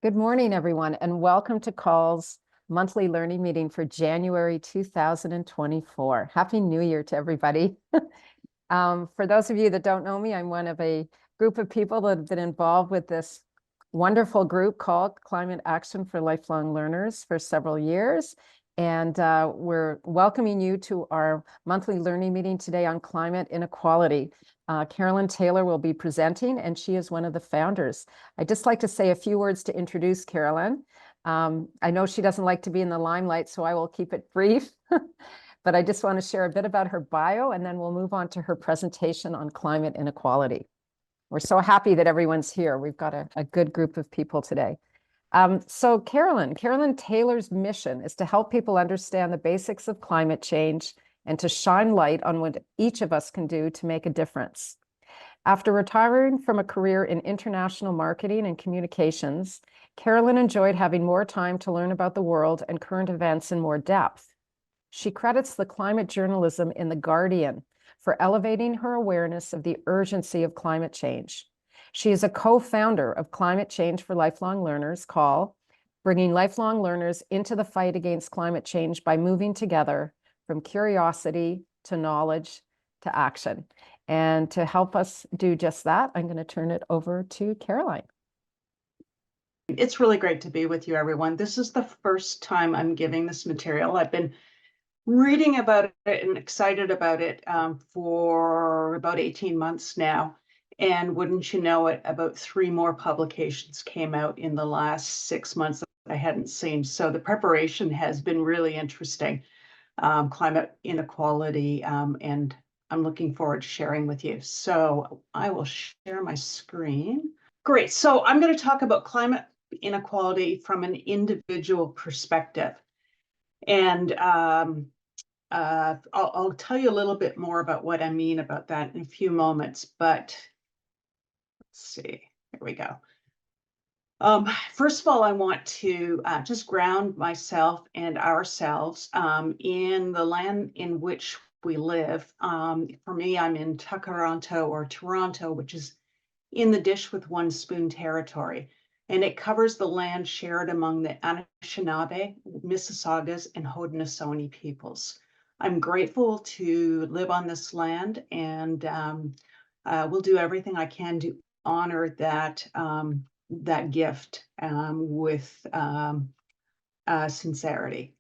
Good morning, everyone, and welcome to CALL's monthly learning meeting for January 2024. Happy New Year to everybody. For those of you that don't know me, I'm one of a group of people that have been involved with this wonderful group called Climate Action for Lifelong Learners for several years. And we're welcoming you to our monthly learning meeting today on climate inequality. Carolyn Taylor will be presenting, and she is one of the founders. I'd just like to say a few words to introduce Carolyn. I know she doesn't like to be in the limelight, so I will keep it brief. But I just want to share a bit about her bio, and then we'll move on to her presentation on climate inequality. We're so happy that everyone's here. We've got a good group of people today. So Carolyn Taylor's mission is to help people understand the basics of climate change and to shine light on what each of us can do to make a difference. After retiring from a career in international marketing and communications, Carolyn enjoyed having more time to learn about the world and current events in more depth. She credits the climate journalism in The Guardian for elevating her awareness of the urgency of climate change. She is a co-founder of Climate Change for Lifelong Learners, CALL, bringing lifelong learners into the fight against climate change by moving together from curiosity to knowledge to action. And to help us do just that, I'm going to turn it over to Caroline. It's really great to be with you, everyone. This is the first time I'm giving this material. I've been reading about it and excited about it for about 18 months now. And wouldn't you know it, about 3 more publications came out in the last 6 months that I hadn't seen. So the preparation has been really interesting. Climate inequality, and I'm looking forward to sharing with you. So I will share my screen. Great. So I'm going to talk about climate inequality from an individual perspective. And I'll tell you a little bit more about what I mean about that in a few moments, but let's see, here we go. First of all, I want to just ground myself and ourselves in the land in which we live. For me, I'm in Takaranto or Toronto, which is in the dish with one spoon territory. And it covers the land shared among the Anishinaabe, Mississaugas, and Haudenosaunee peoples. I'm grateful to live on this land, and will do everything I can to honor that that gift with sincerity.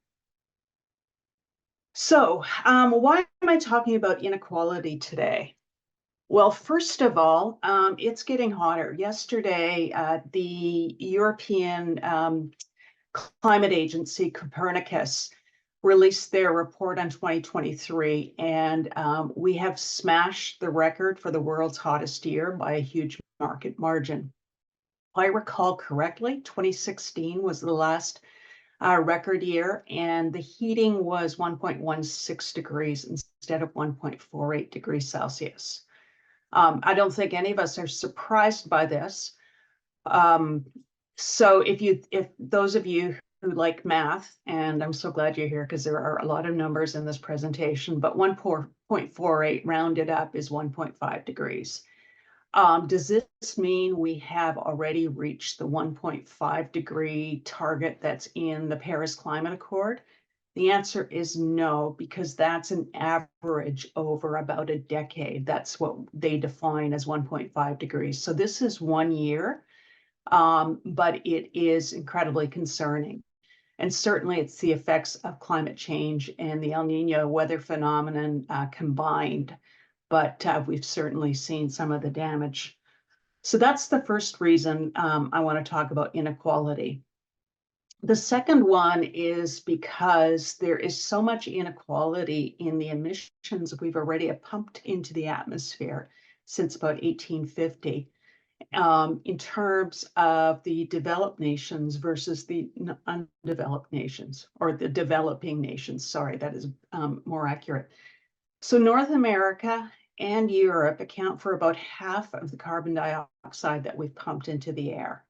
So why am I talking about inequality today? Well, first of all, it's getting hotter. Yesterday, the European Climate Agency, Copernicus, released their report on 2023, and we have smashed the record for the world's hottest year by a huge margin. If I recall correctly, 2016 was the last record year, and the heating was 1.16 degrees instead of 1.48 degrees Celsius. I don't think any of us are surprised by this. So if those of you who like math, and I'm so glad you're here because there are a lot of numbers in this presentation, but 1.48 rounded up is 1.5 degrees. Does this mean we have already reached the 1.5 degree target that's in the Paris Climate Accord? The answer is no, because that's an average over about a decade. That's what they define as 1.5 degrees. So this is 1 year, but it is incredibly concerning. And certainly it's the effects of climate change and the El Nino weather phenomenon combined. But we've certainly seen some of the damage. So that's the first reason I want to talk about inequality. The second one is because there is so much inequality in the emissions we've already pumped into the atmosphere since about 1850 in terms of the developed nations versus the undeveloped nations, or the developing nations, sorry, that is more accurate. So North America and Europe account for about half of the carbon dioxide that we've pumped into the air.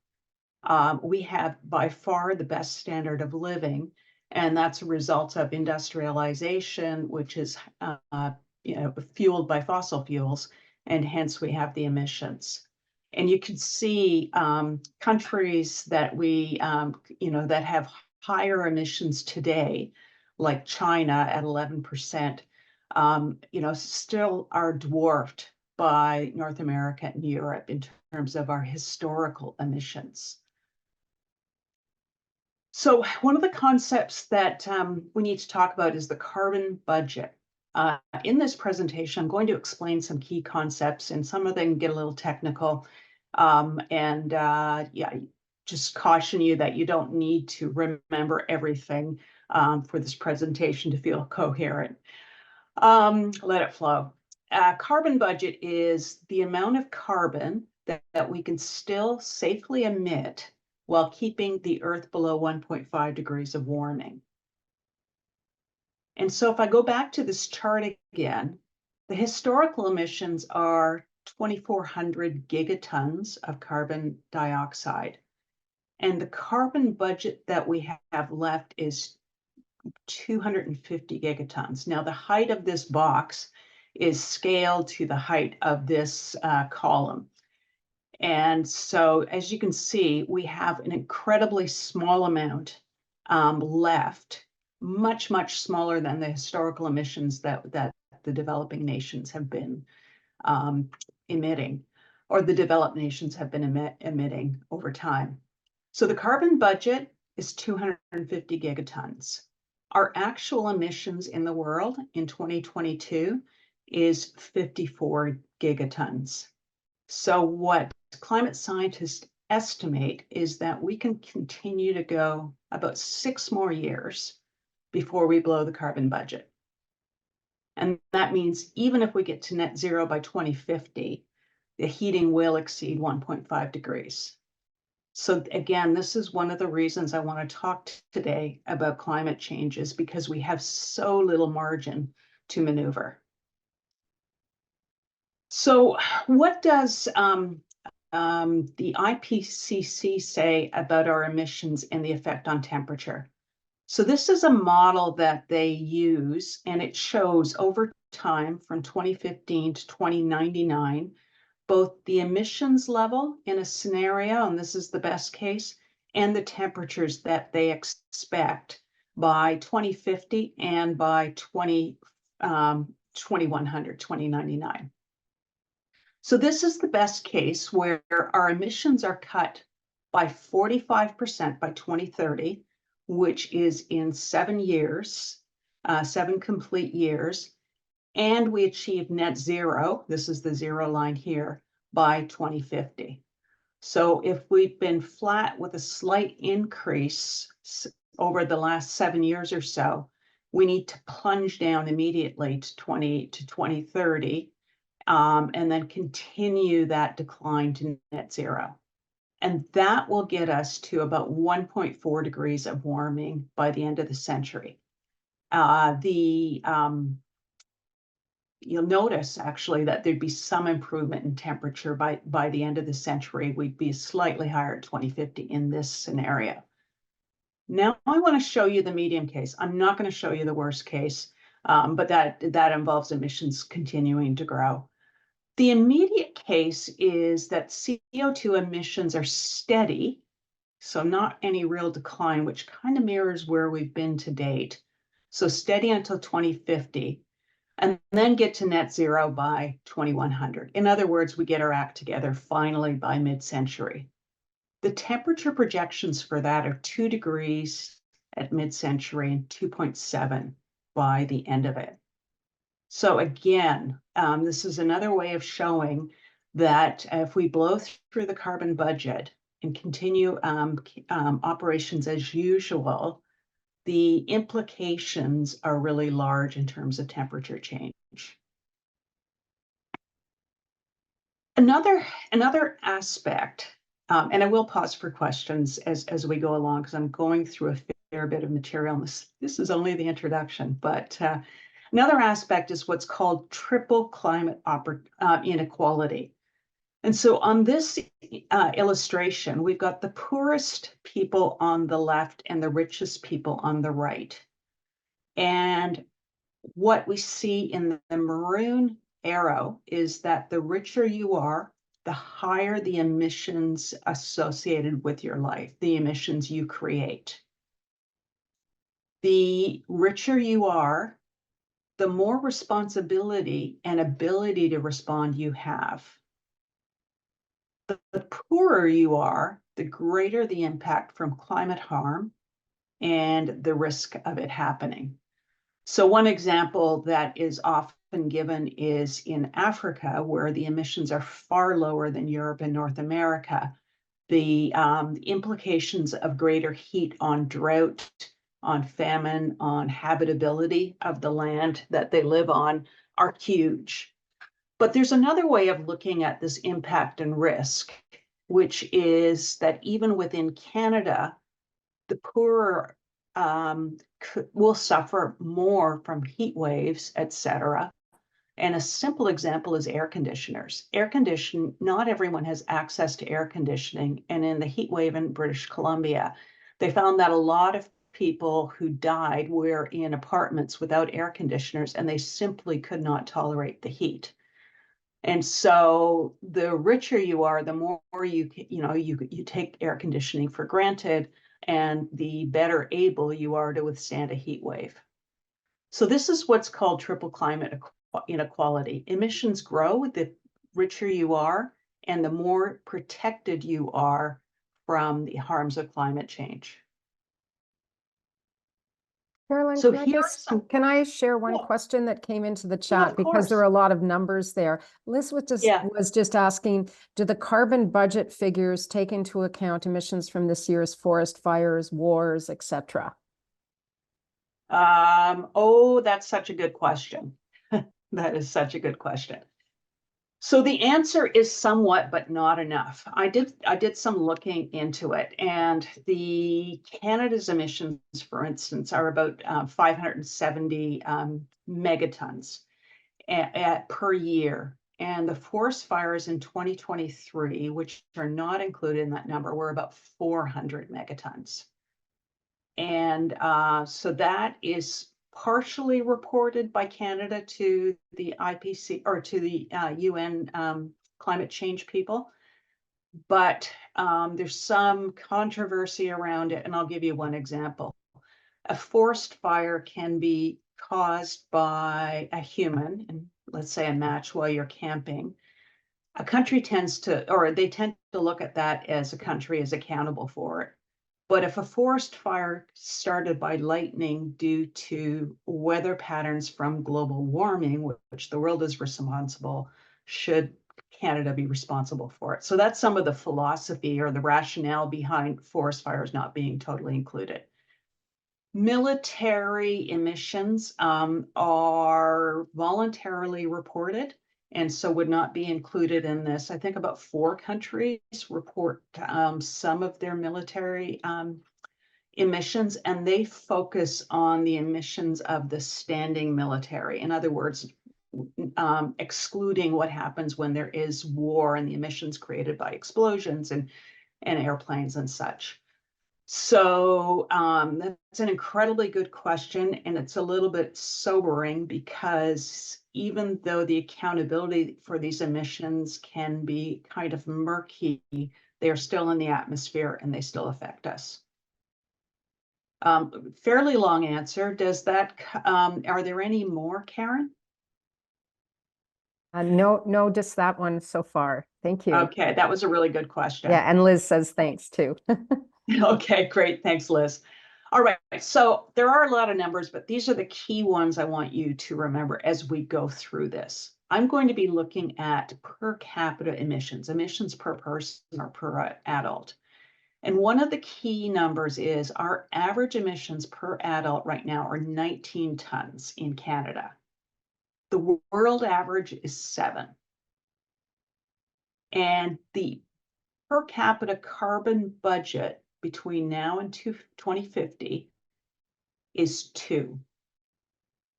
We have by far the best standard of living, and that's a result of industrialization, which is fueled by fossil fuels, and hence we have the emissions. And you can see countries that that have higher emissions today, like China at 11%, still are dwarfed by North America and Europe in terms of our historical emissions. So one of the concepts that we need to talk about is the carbon budget. In this presentation, I'm going to explain some key concepts, and some of them get a little technical. Just caution you that you don't need to remember everything for this presentation to feel coherent. Let it flow. Carbon budget is the amount of carbon that we can still safely emit while keeping the Earth below 1.5 degrees of warming. And so if I go back to this chart again, the historical emissions are 2,400 gigatons of carbon dioxide. And the carbon budget that we have left is 250 gigatons. Now, the height of this box is scaled to the height of this column. And so, as you can see, we have an incredibly small amount left, much, much smaller than the historical emissions that the developing nations have been emitting, or the developed nations have been emitting over time. So the carbon budget is 250 gigatons. Our actual emissions in the world in 2022 is 54 gigatons. So what climate scientists estimate is that we can continue to go about 6 more years before we blow the carbon budget. And that means even if we get to net zero by 2050, the heating will exceed 1.5 degrees. So again, this is one of the reasons I want to talk today about climate changes, because we have so little margin to maneuver. So what does the IPCC say about our emissions and the effect on temperature? So this is a model that they use, and it shows over time from 2015 to 2099, both the emissions level in a scenario, and this is the best case, and the temperatures that they expect by 2050 and by 2100, 2099. So this is the best case, where our emissions are cut by 45% by 2030, which is in 7 years, 7 complete years, and we achieve net zero, this is the zero line here, by 2050. So if we've been flat with a slight increase over the last 7 years or so, we need to plunge down immediately to 2030, and then continue that decline to net zero. And that will get us to about 1.4 degrees of warming by the end of the century. You'll notice actually that there'd be some improvement in temperature by the end of the century. We'd be slightly higher at 2050 in this scenario. Now I want to show you the medium case. I'm not going to show you the worst case, but that involves emissions continuing to grow. The immediate case is that CO2 emissions are steady, so not any real decline, which kind of mirrors where we've been to date. So steady until 2050, and then get to net zero by 2100. In other words, we get our act together finally by mid-century. The temperature projections for that are 2 degrees at mid-century and 2.7 by the end of it. So again, this is another way of showing that if we blow through the carbon budget and continue operations as usual, the implications are really large in terms of temperature change. Another aspect, and I will pause for questions as we go along, because I'm going through a fair bit of material. This is only the introduction, but another aspect is what's called triple climate inequality. And so on this illustration, we've got the poorest people on the left and the richest people on the right. And what we see in the maroon arrow is that the richer you are, the higher the emissions associated with your life, the emissions you create. The richer you are, the more responsibility and ability to respond you have. The poorer you are, the greater the impact from climate harm and the risk of it happening. So one example that is often given is in Africa, where the emissions are far lower than Europe and North America. The implications of greater heat on drought, on famine, on habitability of the land that they live on are huge. But there's another way of looking at this impact and risk, which is that even within Canada, the poorer will suffer more from heat waves, etc. And a simple example is air conditioners. Not everyone has access to air conditioning. And in the heat wave in British Columbia, they found that a lot of people who died were in apartments without air conditioners, and they simply could not tolerate the heat. And so the richer you are, the more you take air conditioning for granted, and the better able you are to withstand a heat wave. So this is what's called triple climate inequality. Emissions grow the richer you are, and the more protected you are from the harms of climate change. Carolyn, So here are some. can I share one Yeah, question that came into the yeah, chat of because there are course. a lot of numbers there. Liz Yeah. was just asking, do the carbon budget figures take into account emissions from this year's forest fires, wars, etc.? Oh, that's such a good question. That is such a good question. So the answer is somewhat, but not enough. I did some looking into it, and the Canada's emissions, for instance, are about 570 megatons per year. And the forest fires in 2023, which are not included in that number, were about 400 megatons. And so that is partially reported by Canada to the IPC or to the UN climate change people. But there's some controversy around it. And I'll give you one example. A forest fire can be caused by a human, and let's say a match while you're camping. A country tends to, or they tend to look at that as a country is accountable for it. But if a forest fire started by lightning due to weather patterns from global warming, which the world is responsible, should Canada be responsible for it? So that's some of the philosophy or the rationale behind forest fires not being totally included. Military emissions are voluntarily reported and so would not be included in this. I think about 4 countries report some of their military emissions, and they focus on the emissions of the standing military. In other words, excluding what happens when there is war and the emissions created by explosions and airplanes and such. So that's an incredibly good question, and it's a little bit sobering because even though the accountability for these emissions can be kind of murky, they are still in the atmosphere and they still affect us. Fairly long answer. Does that, are there any more, Karen? No, just that one so far. Thank you. Okay, that was a really good question. Yeah, and Liz says thanks too. Okay, great. Thanks, Liz. All right, so there are a lot of numbers, but these are the key ones I want you to remember as we go through this. I'm going to be looking at per capita emissions, emissions per person or per adult. And one of the key numbers is our average emissions per adult right now are 19 tons in Canada. The world average is 7. And the per capita carbon budget between now and 2050 is 2.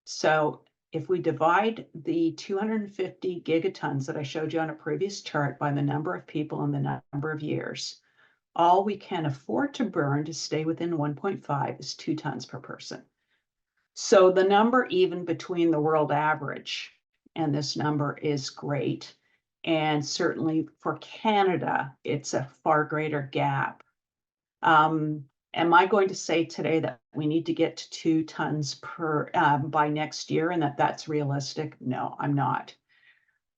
So if we divide the 250 gigatons that I showed you on a previous chart by the number of people and the number of years, all we can afford to burn to stay within 1.5 is 2 tons per person. So the number even between the world average and this number is great. And certainly for Canada, it's a far greater gap. Am I going to say today that we need to get to 2 tons per by next year and that that's realistic? No, I'm not.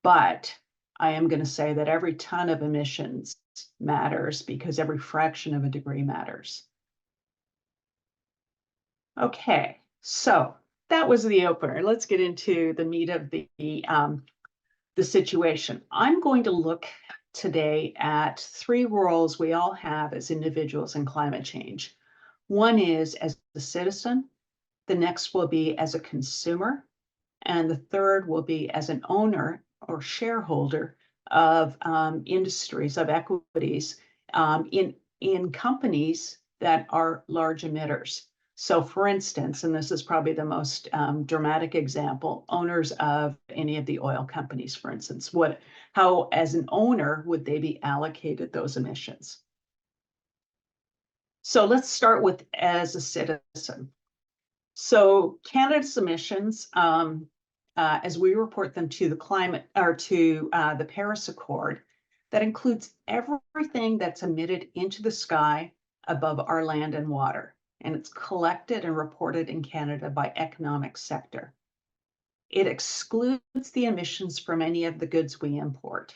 But I am going to say that every ton of emissions matters because every fraction of a degree matters. Okay, so that was the opener. Let's get into the meat of the situation. I'm going to look today at 3 roles we all have as individuals in climate change. One is as a citizen, the next will be as a consumer, and the third will be as an owner or shareholder of industries, of equities in companies that are large emitters. So for instance, and this is probably the most dramatic example, owners of any of the oil companies, for instance, how as an owner would they be allocated those emissions? So let's start with as a citizen. So Canada's emissions, as we report them to the climate or to the Paris Accord, that includes everything that's emitted into the sky above our land and water. And it's collected and reported in Canada by economic sector. It excludes the emissions from any of the goods we import.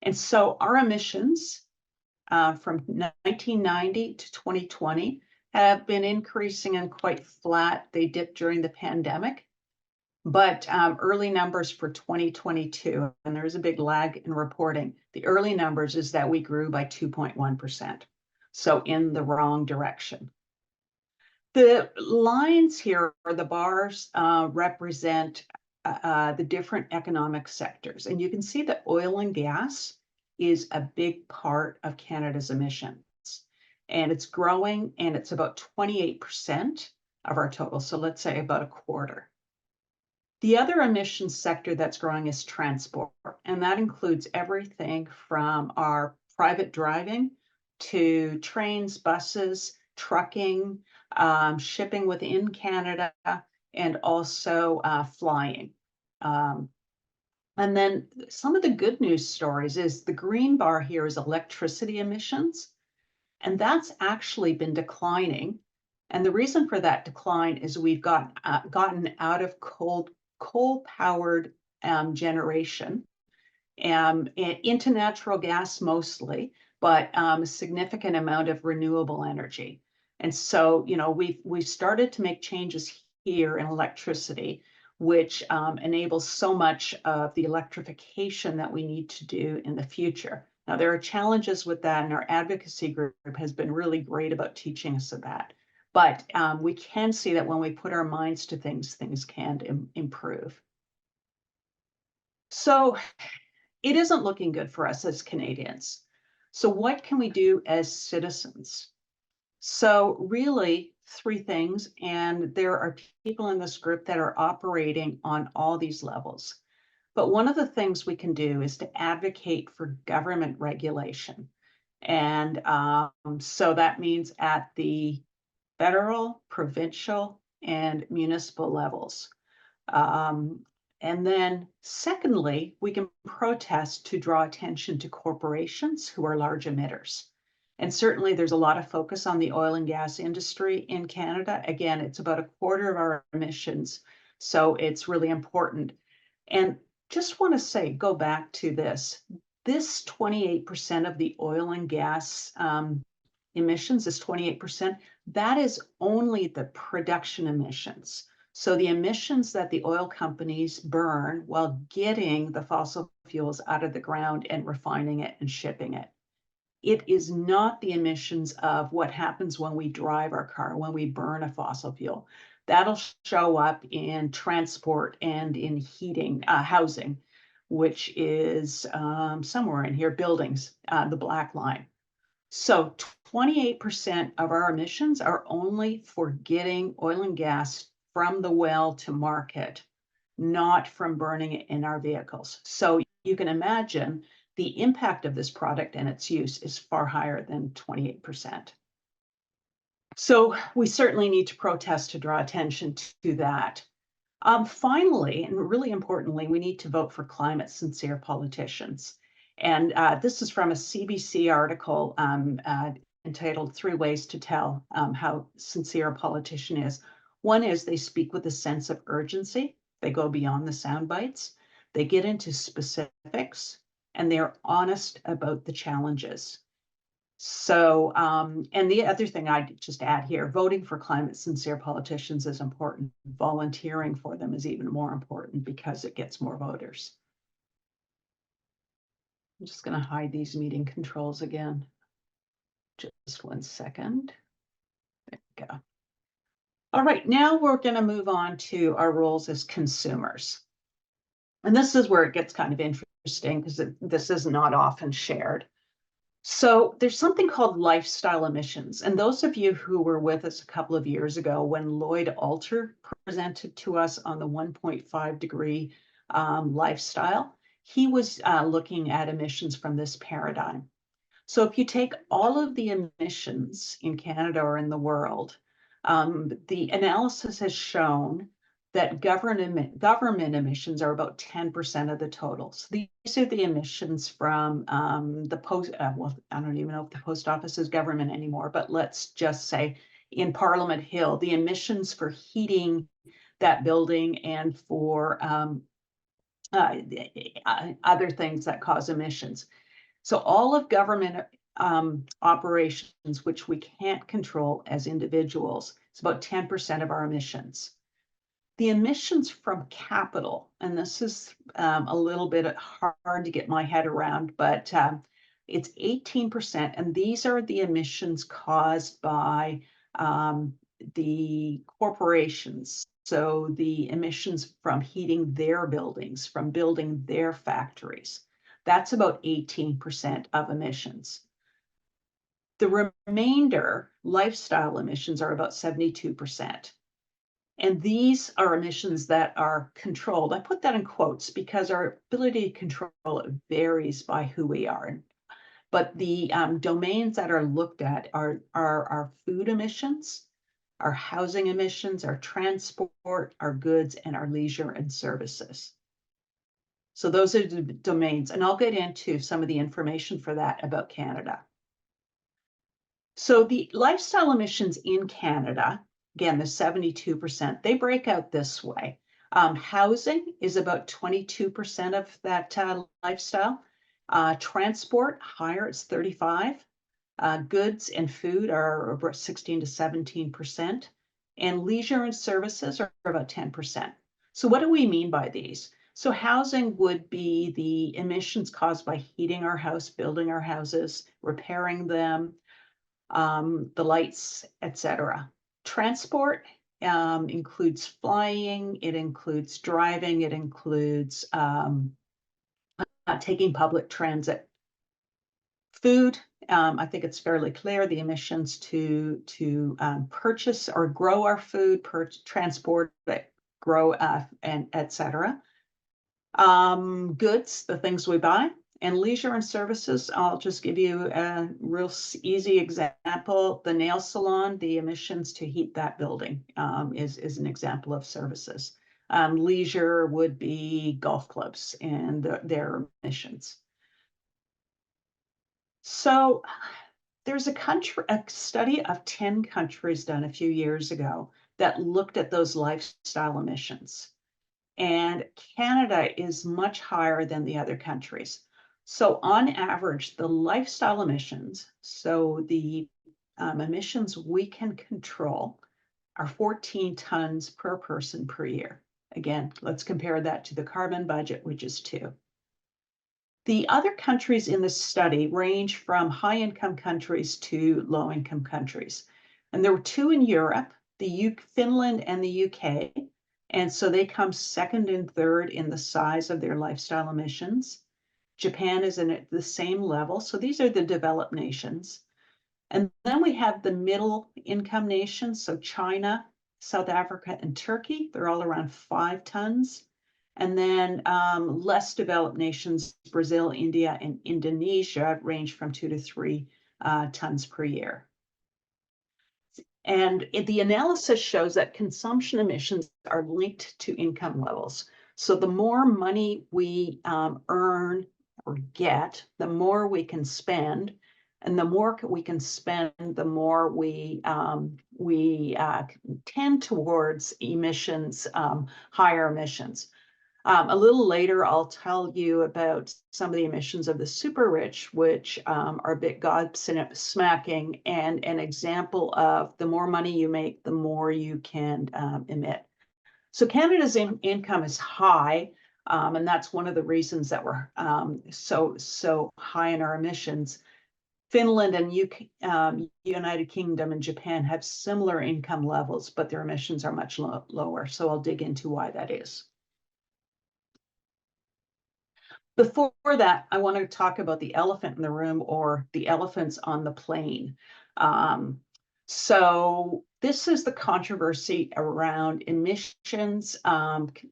And so our emissions from 1990 to 2020 have been increasing and quite flat. They dipped during the pandemic, but early numbers for 2022, and there's a big lag in reporting. The early numbers is that we grew by 2.1%, so in the wrong direction. The lines here, or the bars, represent the different economic sectors, and you can see that oil and gas is a big part of Canada's emissions, and it's growing, and it's about 28% of our total, so let's say about a quarter. The other emissions sector that's growing is transport, and that includes everything from our private driving to trains, buses, trucking, shipping within Canada, and also flying. And then some of the good news stories is the green bar here is electricity emissions, and that's actually been declining. And the reason for that decline is we've gotten out of coal-powered generation into natural gas mostly, but a significant amount of renewable energy. And so, you know, we've started to make changes here in electricity, which enables so much of the electrification that we need to do in the future. Now, there are challenges with that, and our advocacy group has been really great about teaching us of that. But we can see that when we put our minds to things, things can improve. So it isn't looking good for us as Canadians. So what can we do as citizens? So really 3 things, and there are people in this group that are operating on all these levels. But one of the things we can do is to advocate for government regulation. And so that means at the federal, provincial, and municipal levels. And then secondly, we can protest to draw attention to corporations who are large emitters. And certainly there's a lot of focus on the oil and gas industry in Canada. Again, it's about a quarter of our emissions, so it's really important. And just want to say, go back to this. This 28% of the oil and gas emissions is 28%. That is only the production emissions. So the emissions that the oil companies burn while getting the fossil fuels out of the ground and refining it and shipping it. It is not the emissions of what happens when we drive our car, when we burn a fossil fuel. That'll show up in transport and in heating, housing, which is somewhere in here, buildings, the black line. So 28% of our emissions are only for getting oil and gas from the well to market, not from burning it in our vehicles. So you can imagine the impact of this product and its use is far higher than 28%. So we certainly need to protest to draw attention to that. Finally, and really importantly, we need to vote for climate sincere politicians. And this is from a CBC article entitled 3 Ways to Tell How Sincere a Politician Is. One is they speak with a sense of urgency. They go beyond the sound bites. They get into specifics and they're honest about the challenges. So, and the other thing I'd just add here, voting for climate sincere politicians is important. Volunteering for them is even more important because it gets more voters. I'm just going to hide these meeting controls again. Just 1 second. There we go. All right, now we're going to move on to our roles as consumers. And this is where it gets kind of interesting because this is not often shared. So there's something called lifestyle emissions. And those of you who were with us a couple of years ago when Lloyd Alter presented to us on the 1.5 degree lifestyle, he was looking at emissions from this paradigm. So if you take all of the emissions in Canada or in the world, the analysis has shown that government emissions are about 10% of the total. So these are the emissions from the post, well, I don't even know if the post office is government anymore, but let's just say in Parliament Hill, the emissions for heating that building and for other things that cause emissions. So all of government operations, which we can't control as individuals, it's about 10% of our emissions. The emissions from capital, and this is a little bit hard to get my head around, but it's 18%, and these are the emissions caused by the corporations. So the emissions from heating their buildings, from building their factories. That's about 18% of emissions. The remainder, lifestyle emissions, are about 72%. And these are emissions that are controlled. I put that in quotes because our ability to control it varies by who we are. But the domains that are looked at are our food emissions, our housing emissions, our transport, our goods, and our leisure and services. So those are the domains, and I'll get into some of the information for that about Canada. So the lifestyle emissions in Canada, again, the 72%, they break out this way. Housing is about 22% of that lifestyle. Transport, higher, it's 35. Goods and food are about 16 to 17%. And leisure and services are about 10%. So what do we mean by these? So housing would be the emissions caused by heating our house, building our houses, repairing them, the lights, etc. Transport includes flying, it includes driving, it includes taking public transit. Food, I think it's fairly clear, the emissions to purchase or grow our food, transport it, grow, and etc. Goods, the things we buy, and leisure and services. I'll just give you a real easy example. The nail salon, the emissions to heat that building is an example of services. Leisure would be golf clubs and their emissions. So there's a study of 10 countries done a few years ago that looked at those lifestyle emissions. And Canada is much higher than the other countries. So on average, the lifestyle emissions, so the emissions we can control, are 14 tons per person per year. Again, let's compare that to the carbon budget, which is 2. The other countries in this study range from high-income countries to low-income countries. And there were 2 in Europe, Finland and the UK. And so they come second and third in the size of their lifestyle emissions. Japan is at the same level. So these are the developed nations. And then we have the middle income nations. So China, South Africa, and Turkey, they're all around 5 tons. And then less developed nations, Brazil, India, and Indonesia, range from 2 to 3 tons per year. And the analysis shows that consumption emissions are linked to income levels. So the more money we earn or get, the more we can spend, and the more we can spend, the more we tend towards emissions, higher emissions. A little later, I'll tell you about some of the emissions of the super rich, which are a bit gobsmacking, and an example of the more money you make, the more you can emit. So Canada's income is high, and that's one of the reasons that we're so high in our emissions. Finland and United Kingdom and Japan have similar income levels, but their emissions are much lower. So I'll dig into why that is. Before that, I want to talk about the elephant in the room, or the elephants on the plane. So this is the controversy around emissions,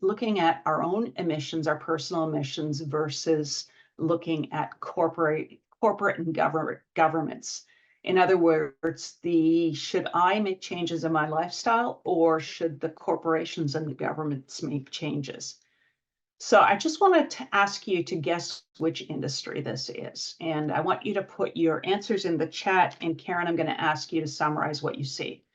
looking at our own emissions, our personal emissions, versus looking at corporate and governments. In other words, should I make changes in my lifestyle, or should the corporations and the governments make changes? So I just wanted to ask you to guess which industry this is. And I want you to put your answers in the chat. And Karen, I'm going to ask you to summarize what you see.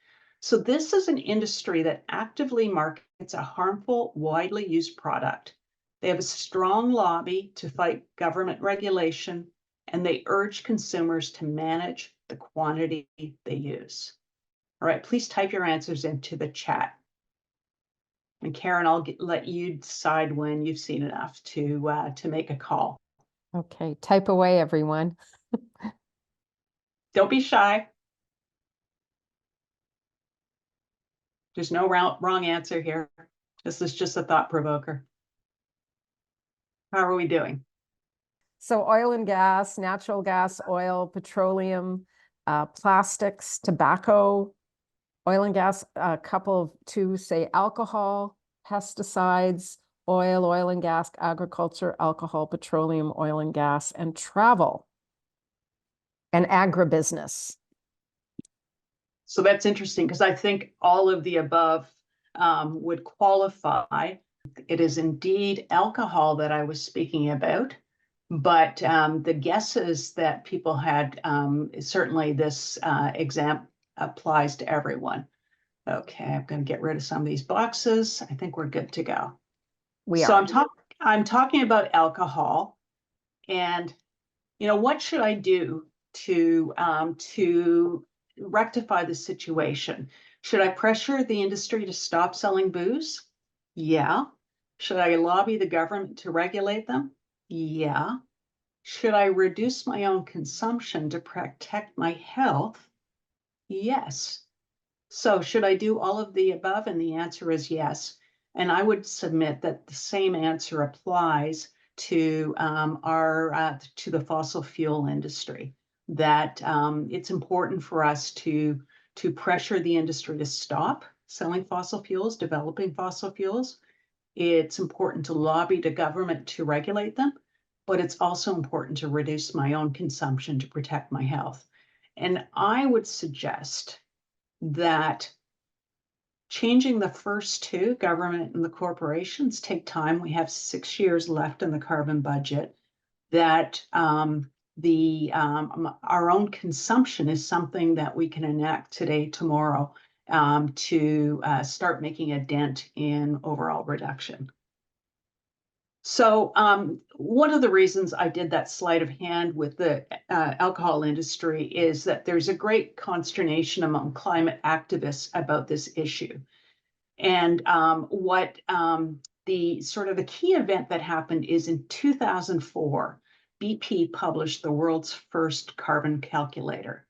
So this is an industry that actively markets a harmful, widely used product. They have a strong lobby to fight government regulation, and they urge consumers to manage the quantity they use. All right, please type your answers into the chat. And Karen, I'll let you decide when you've seen enough to make a call. Okay, type away, everyone. Don't be shy. There's no wrong answer here. This is just a thought provoker. How are we doing? So oil and gas, natural gas, oil, petroleum, plastics, tobacco, oil and gas, a couple of two say alcohol, pesticides, oil and gas, agriculture, alcohol, petroleum, oil and gas, and travel and agribusiness. So that's interesting, because I think all of the above would qualify. It is indeed alcohol that I was speaking about, but the guesses that people had, certainly this exam applies to everyone. Okay, I'm going to get rid of some of these boxes. I think we're good to go. I'm talking about alcohol, and what should I do to rectify the situation? Should I pressure the industry to stop selling booze? Yeah. Should I lobby the government to regulate them? Yeah. Should I reduce my own consumption to protect my health? Yes. So should I do all of the above? And the answer is yes. And I would submit that the same answer applies to to the fossil fuel industry. That it's important for us to pressure the industry to stop selling fossil fuels, developing fossil fuels. It's important to lobby the government to regulate them, but it's also important to reduce my own consumption to protect my health. And I would suggest that changing the first two, government and the corporations, take time. We have 6 years left in the carbon budget. That our own consumption is something that we can enact today, tomorrow, to start making a dent in overall reduction. So one of the reasons I did that sleight of hand with the alcohol industry is that there's a great consternation among climate activists about this issue. And the key event that happened is in 2004, BP published the world's first carbon calculator.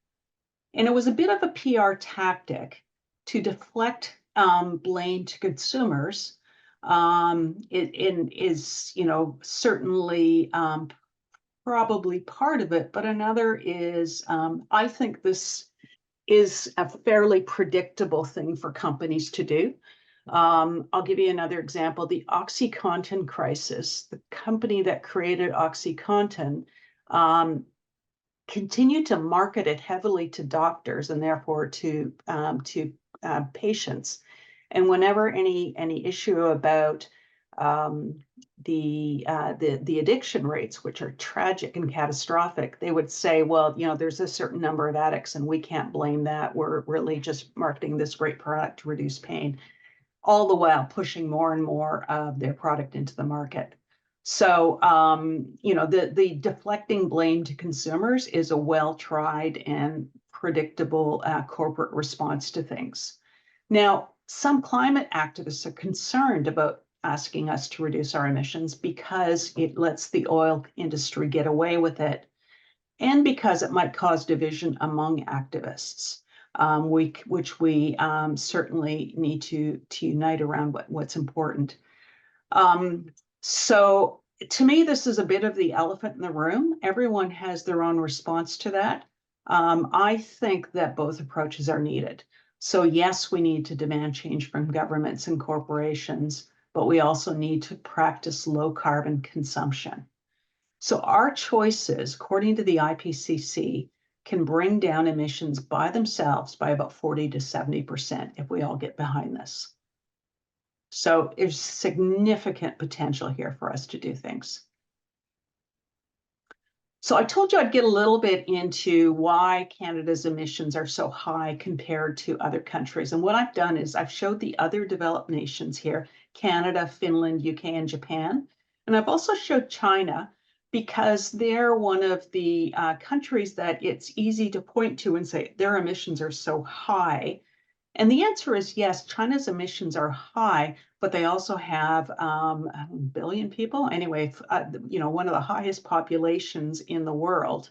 And it was a bit of a PR tactic to deflect blame to consumers. It is, certainly probably part of it, but another is, I think this is a fairly predictable thing for companies to do. I'll give you another example, the OxyContin crisis. The company that created OxyContin continue to market it heavily to doctors and therefore to patients. And whenever any issue about the addiction rates, which are tragic and catastrophic, they would say, well, there's a certain number of addicts and we can't blame that. We're really just marketing this great product to reduce pain, all the while pushing more and more of their product into the market. So, the deflecting blame to consumers is a well-tried and predictable corporate response to things. Now, some climate activists are concerned about asking us to reduce our emissions because it lets the oil industry get away with it, and because it might cause division among activists, which we certainly need to unite around what's important. So to me, this is a bit of the elephant in the room. Everyone has their own response to that. I think that both approaches are needed. So yes, we need to demand change from governments and corporations, but we also need to practice low carbon consumption. So our choices, according to the IPCC, can bring down emissions by themselves by about 40 to 70% if we all get behind this. So there's significant potential here for us to do things. So I told you I'd get a little bit into why Canada's emissions are so high compared to other countries. And what I've done is I've showed the other developed nations here, Canada, Finland, UK, and Japan. And I've also showed China because they're one of the countries that it's easy to point to and say their emissions are so high. And the answer is yes, China's emissions are high, but they also have a billion people. Anyway, one of the highest populations in the world.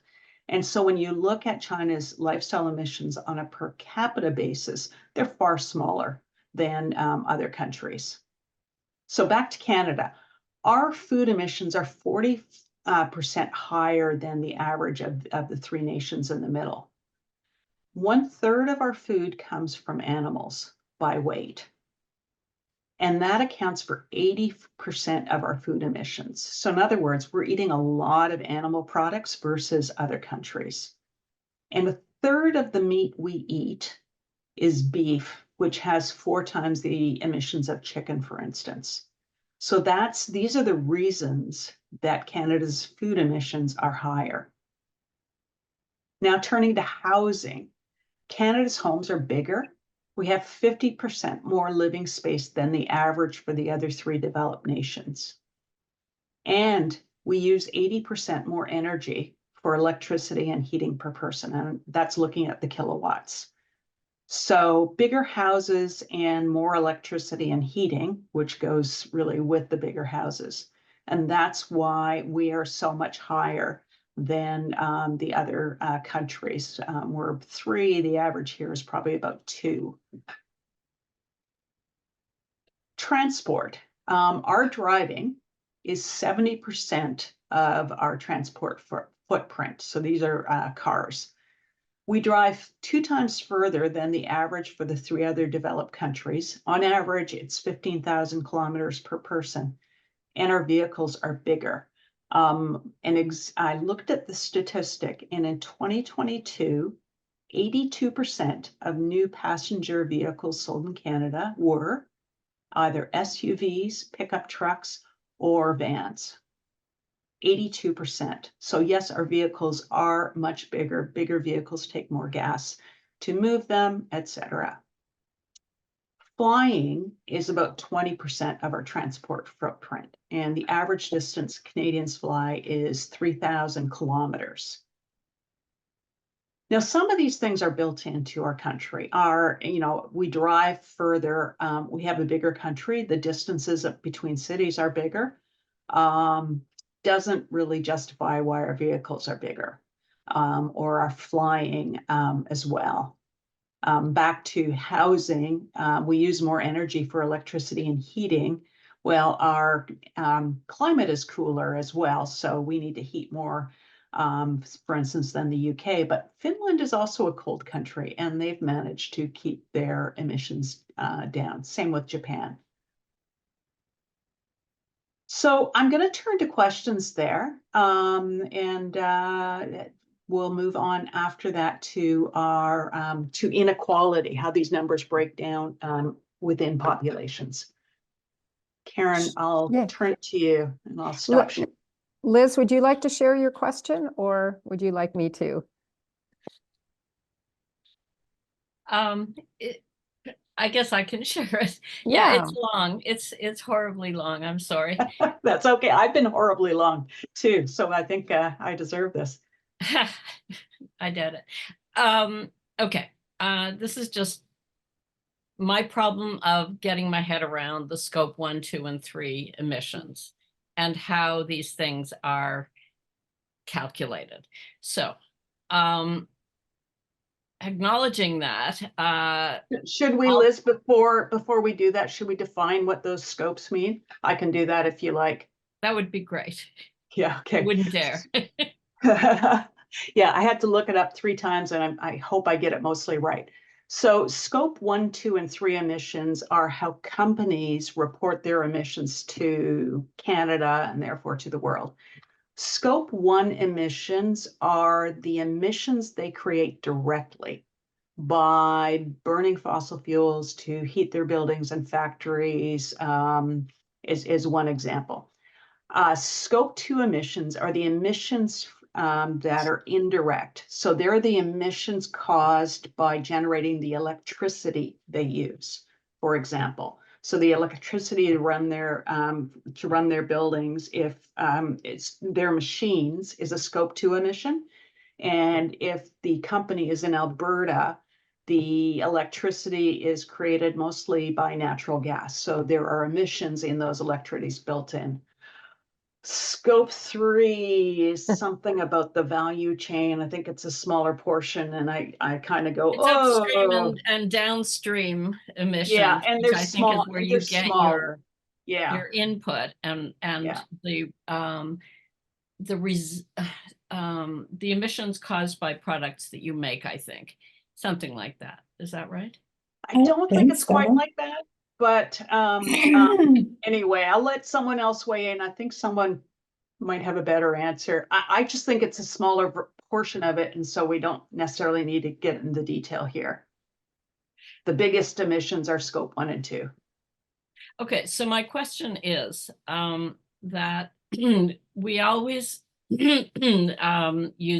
And so when you look at China's lifestyle emissions on a per capita basis, they're far smaller than other countries. So back to Canada, our food emissions are 40% higher than the average of the three nations in the middle. 1/3 of our food comes from animals by weight. And that accounts for 80% of our food emissions. So in other words, we're eating a lot of animal products versus other countries. And 1/3 of the meat we eat is beef, which has 4 times the emissions of chicken, for instance. So these are the reasons that Canada's food emissions are higher. Now turning to housing. Canada's homes are bigger. We have 50% more living space than the average for the other 3 developed nations. And we use 80% more energy for electricity and heating per person, and that's looking at the kilowatts. So bigger houses and more electricity and heating, which goes really with the bigger houses. And that's why we are so much higher than the other countries. We're 3, the average here is probably about 2. Transport. Our driving is 70% of our transport footprint. So these are cars. We drive 2 times further than the average for the 3 other developed countries. On average, it's 15,000 kilometers per person, and our vehicles are bigger. I looked at the statistic, and in 2022, 82% of new passenger vehicles sold in Canada were either SUVs, pickup trucks, or vans. 82%. So yes, our vehicles are much bigger. Bigger vehicles take more gas to move them, etc. Flying is about 20% of our transport footprint, and the average distance Canadians fly is 3,000 kilometers. Now, some of these things are built into our country. We drive further. We have a bigger country. The distances between cities are bigger. Doesn't really justify why our vehicles are bigger or are flying as well. Back to housing, we use more energy for electricity and heating. Well, our climate is cooler as well, so we need to heat more, for instance, than the UK. But Finland is also a cold country, and they've managed to keep their emissions down. Same with Japan. So I'm going to turn to questions there. we'll move on after that to our to inequality, how these numbers break down within populations. Karen, I'll Yeah. turn it to you and I'll stop. Liz, would you like to share your question or would you like me to? I guess I can share it. Yeah. Yeah, it's long. It's horribly long. I'm sorry. That's okay. I've been horribly long too, so I think I deserve this. I did it. Okay. This is just my problem of getting my head around the scope 1, 2, and 3 emissions and how these things are calculated. So, acknowledging that, should we, Liz, before we do that, should we define what those scopes mean? I can do that if you like. that would be great. Yeah, okay. I wouldn't dare. Yeah, I had to look it up 3 times and I hope I get it mostly right. So scope 1, 2, and 3 emissions are how companies report their emissions to Canada and therefore to the world. Scope 1 emissions are the emissions they create directly by burning fossil fuels to heat their buildings and factories, is one example. Scope 2 emissions are the emissions that are indirect. So they're the emissions caused by generating the electricity they use, for example. So the electricity to run their buildings, if it's their machines, is a scope 2 emission. And if the company is in Alberta, the electricity is created mostly by natural gas. So there are emissions in those electricities built in. Scope 3 is something about the value chain. I think it's a smaller portion, and I kind of go, It's upstream oh, and downstream emissions, yeah, and which they're I think is small. where They're you get smaller. Yeah, your input and yeah. the emissions caused by products that you make, I think. Something like that. Is that right? I don't think it's quite like that, but anyway, I'll let someone else weigh in. I think someone might have a better answer. I just think it's a smaller portion of it, and so we don't necessarily need to get into detail here. The biggest emissions are scope 1 and 2. Okay, so my question is that we always use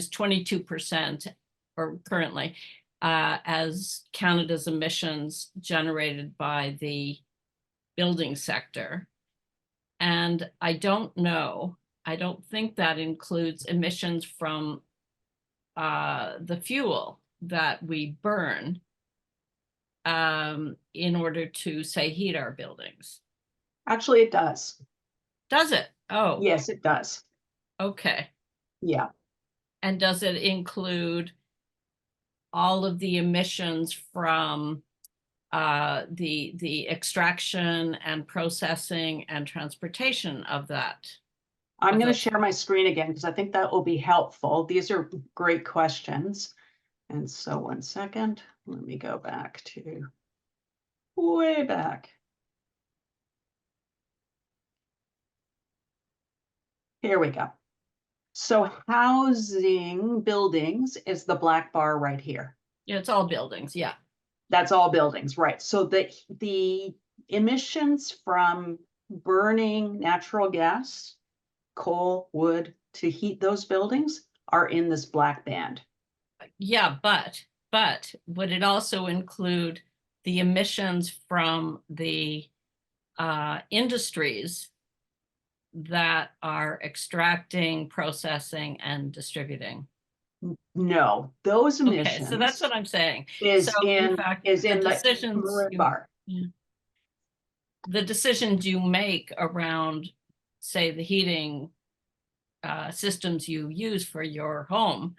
22% or currently as Canada's emissions generated by the building sector. And I don't know, I don't think that includes emissions from the fuel that we burn in order to, say, heat our buildings. Actually, it does. Does it? Oh, Yes, it does. okay. Yeah. And does it include all of the emissions from the extraction and processing and transportation of that? I'm going to share my screen again because I think that will be helpful. These are great questions. And so 1 second, let me go back to way back. Here we go. So housing buildings is the black bar right here. Yeah, it's all buildings. Yeah. That's all buildings, right? So the emissions from burning natural gas, coal, wood to heat those buildings are in this black band. Yeah, but would it also include the emissions from the industries that are extracting, processing, and distributing? No, those emissions. Okay, so that's what I'm saying. Is so in fact, is in the the decisions maroon bar. the decisions you make around, say, the heating systems you use for your home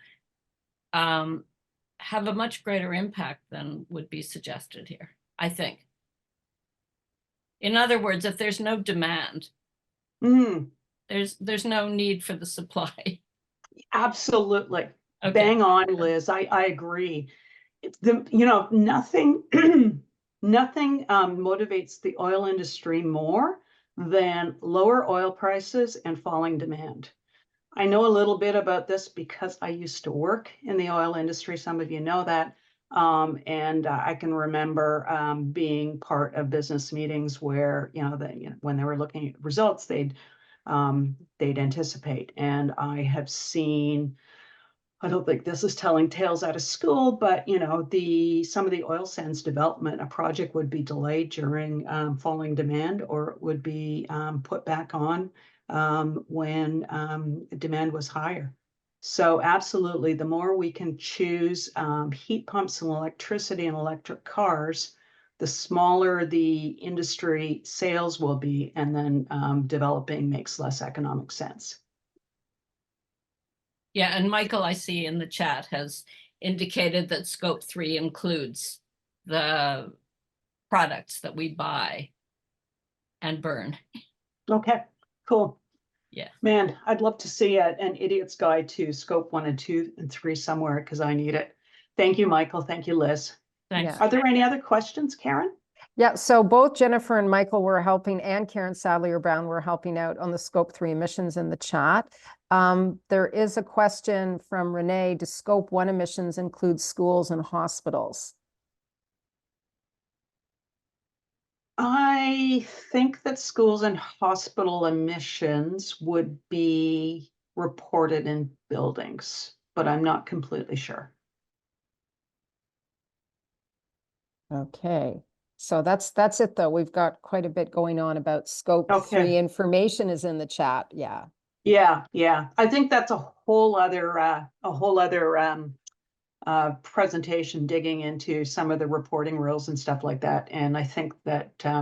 have a much greater impact than would be suggested here, I think. In other words, if there's no demand, there's no need for the supply. Absolutely. Okay. Bang on, Liz. I agree. It's nothing nothing motivates the oil industry more than lower oil prices and falling demand. I know a little bit about this because I used to work in the oil industry. Some of you know that. And I can remember being part of business meetings where, when they were looking at results, they'd anticipate. And I have seen, I don't think this is telling tales out of school, but some of the oil sands development, a project would be delayed during falling demand, or it would be put back on when demand was higher. So absolutely, the more we can choose heat pumps and electricity and electric cars, the smaller the industry sales will be, and then developing makes less economic sense. Yeah, and Michael, I see in the chat, has indicated that scope 3 includes the products that we buy and burn. Okay, cool. Yeah. Man, I'd love to see an idiot's guide to scope 1 and 2 and 3 somewhere, because I need it. Thank you, Michael. Thank you, Liz. Thanks. Yeah. Are there any other questions, Karen? Yeah, so both Jennifer and Michael were helping, and Karen Sadlier Brown were helping out on the scope 3 emissions in the chat. There is a question from Renee: do scope 1 emissions include schools and hospitals? I think that schools and hospital emissions would be reported in buildings, but I'm not completely sure. Okay, so that's it though. We've got quite a bit going on about scope 3. Okay. Information is in the chat. Yeah. Yeah. I think that's a whole other presentation, digging into some of the reporting rules and stuff like that. And I think that as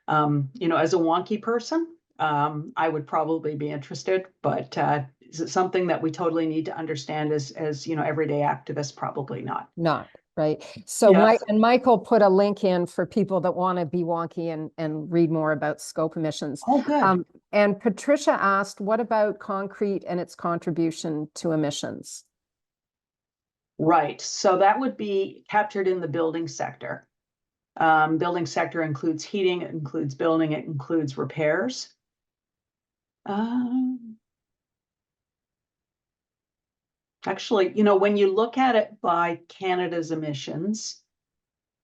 a wonky person, I would probably be interested, but is it something that we totally need to understand as everyday activists? Probably not. Not right. So Yeah. Michael put a link in for people that want to be wonky and read more about scope emissions. Oh, good. And Patricia asked, what about concrete and its contribution to emissions? Right. So that would be captured in the building sector. Building sector includes heating, it includes building, it includes repairs. Actually, when you look at it by Canada's emissions,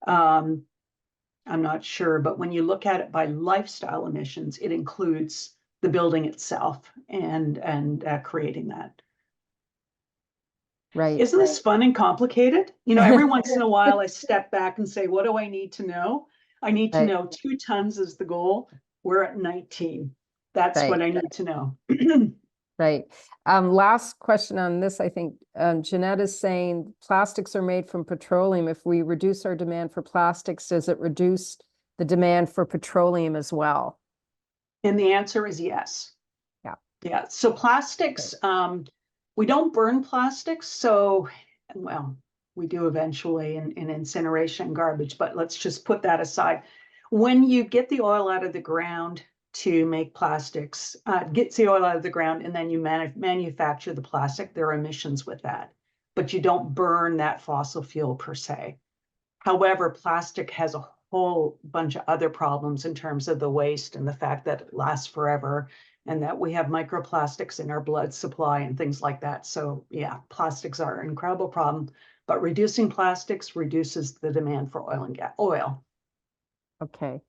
I'm not sure, but when you look at it by lifestyle emissions, it includes the building itself and creating that. Right. Isn't this fun and complicated? Every once in a while I step back and say, what do I need to know? I need to know 2 tons is the goal. We're at 19. That's what I need to know. Right. Last question on this, I think Jeanette is saying plastics are made from petroleum. If we reduce our demand for plastics, does it reduce the demand for petroleum as well? And the answer is yes. Yeah. So plastics, we don't burn plastics. So, well, we do eventually in incineration garbage, but let's just put that aside. When you get the oil out of the ground to make plastics, gets the oil out of the ground, and then you manufacture the plastic, there are emissions with that, but you don't burn that fossil fuel per se. However, plastic has a whole bunch of other problems in terms of the waste and the fact that it lasts forever, and that we have microplastics in our blood supply and things like that. So yeah, plastics are an incredible problem, but reducing plastics reduces the demand for oil and gas. Okay.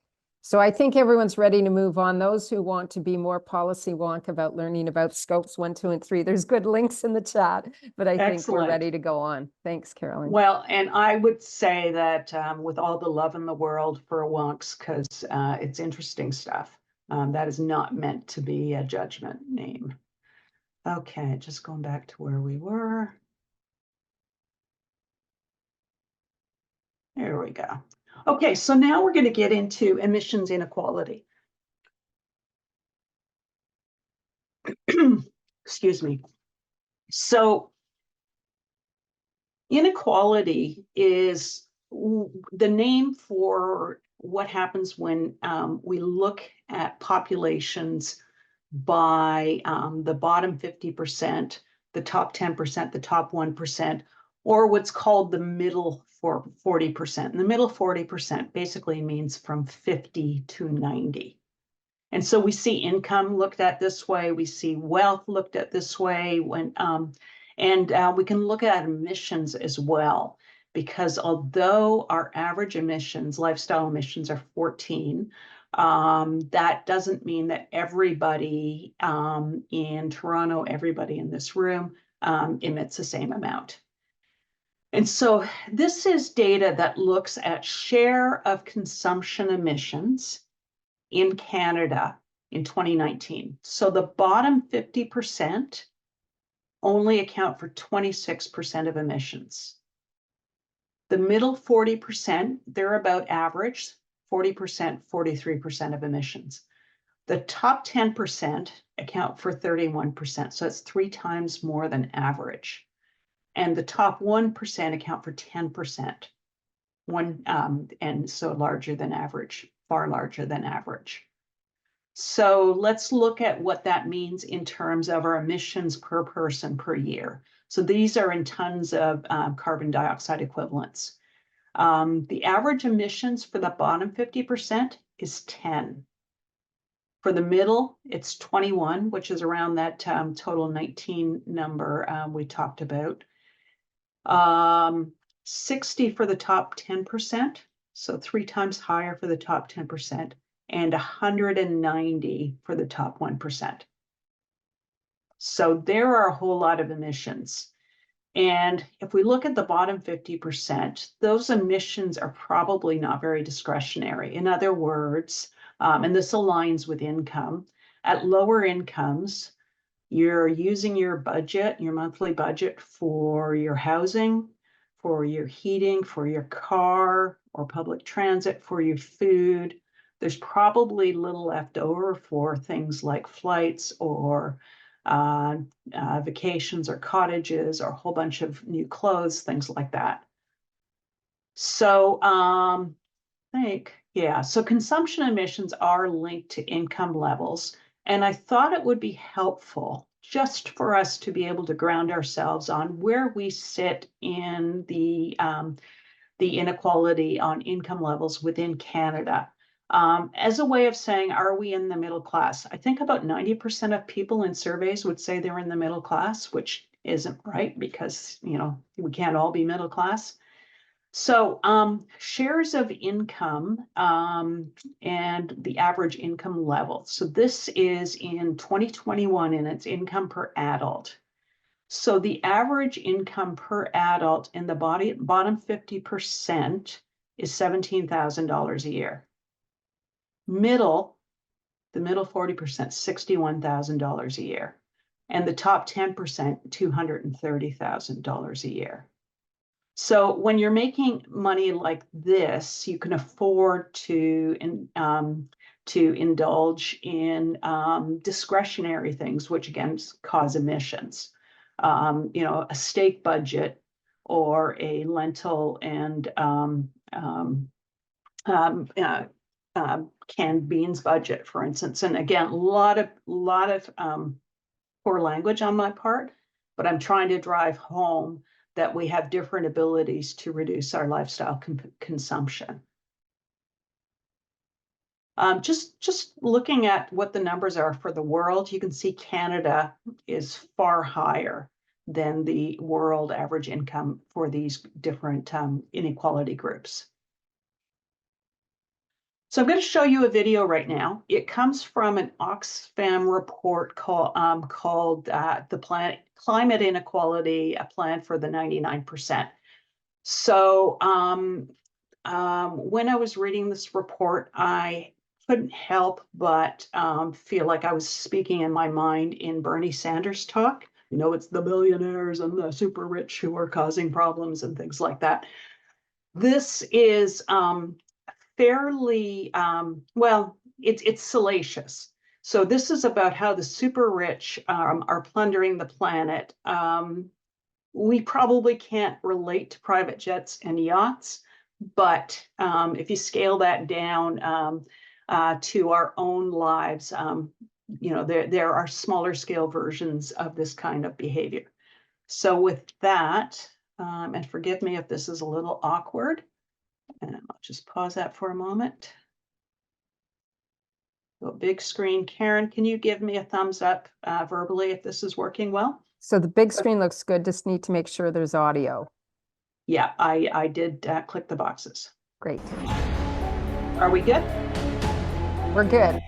So I think everyone's ready to move on. Those who want to be more policy wonk about learning about scopes 1, 2, and 3, there's good links in the chat, but I think we're ready to go on. Thanks, Carolyn. Well, and I would say that with all the love in the world for wonks, because it's interesting stuff. That is not meant to be a judgment name. Okay, just going back to where we were. There we go. Okay, so now we're going to get into emissions inequality. Excuse me. So inequality is the name for what happens when we look at populations by the bottom 50%, the top 10%, the top 1%, or what's called the middle 40%. And the middle 40% basically means from 50 to 90. And so we see income looked at this way, we see wealth looked at this way, we can look at emissions as well, because although our average emissions, lifestyle emissions, are 14, that doesn't mean that everybody in Toronto, everybody in this room emits the same amount. And so this is data that looks at share of consumption emissions in Canada in 2019. So the bottom 50% only account for 26% of emissions. The middle 40%, they're about average, 40%, 43% of emissions. The top 10% account for 31%, so it's 3 times more than average. And the top 1% account for 10%, and so larger than average, far larger than average. So let's look at what that means in terms of our emissions per person per year. So these are in tons of carbon dioxide equivalents. The average emissions for the bottom 50% is 10. For the middle, it's 21, which is around that total 19 number we talked about. 60 for the top 10%, so 3 times higher for the top 10%, and 190 for the top 1%. So there are a whole lot of emissions. And if we look at the bottom 50%, those emissions are probably not very discretionary. In other words, and this aligns with income, at lower incomes, you're using your budget, your monthly budget, for your housing, for your heating, for your car or public transit, for your food. There's probably little left over for things like flights or vacations or cottages or a whole bunch of new clothes, things like that. So so consumption emissions are linked to income levels. And I thought it would be helpful just for us to be able to ground ourselves on where we sit in the inequality on income levels within Canada. As a way of saying, are we in the middle class? I think about 90% of people in surveys would say they're in the middle class, which isn't right because, we can't all be middle class. So shares of income and the average income level. So this is in 2021 and it's income per adult. So the average income per adult in the bottom 50% is $17,000 a year. The middle 40%, $61,000 a year. And the top 10%, $230,000 a year. So when you're making money like this, you can afford to indulge in discretionary things, which again cause emissions. A steak budget or a lentil and canned beans budget, for instance. And again, a lot of poor language on my part, but I'm trying to drive home that we have different abilities to reduce our lifestyle consumption. Just looking at what the numbers are for the world, you can see Canada is far higher than the world average income for these different inequality groups. So I'm going to show you a video right now. It comes from an Oxfam report called the Climate Inequality, a Plan for the 99%. So when I was reading this report, I couldn't help but feel like I was speaking in my mind in Bernie Sanders' talk. It's the billionaires and the super rich who are causing problems and things like that. This is fairly, it's salacious. So this is about how the super rich are plundering the planet. We probably can't relate to private jets and yachts, but if you scale that down to our own lives, there are smaller scale versions of this kind of behavior. So with that, and forgive me if this is a little awkward, and I'll just pause that for a moment. So big screen. Karen, can you give me a thumbs up verbally if this is working well? So the big screen looks good. Just need to make sure there's audio. Yeah, I did click the boxes. Great. Are we good? We're good.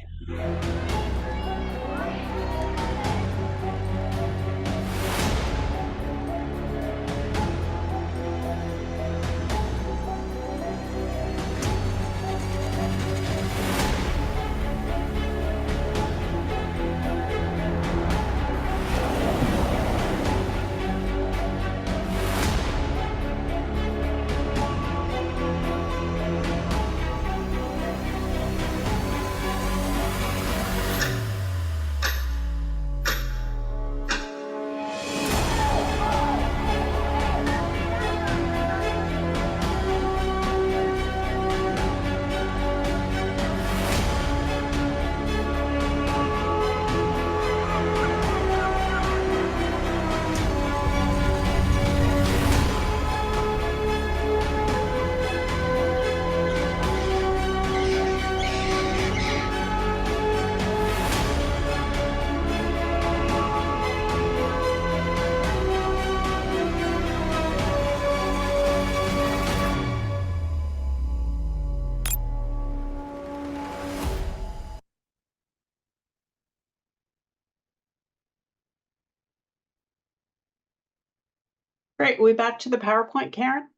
Great. We back to the PowerPoint, Karen?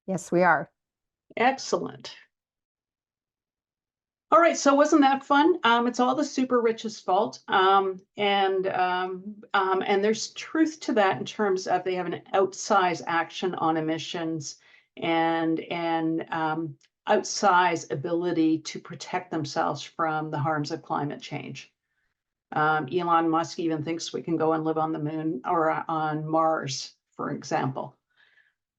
Yes, we are. Excellent. All right, so wasn't that fun? It's all the super rich's fault. And there's truth to that in terms of they have an outsized action on emissions and outsized ability to protect themselves from the harms of climate change. Elon Musk even thinks we can go and live on the moon or on Mars, for example.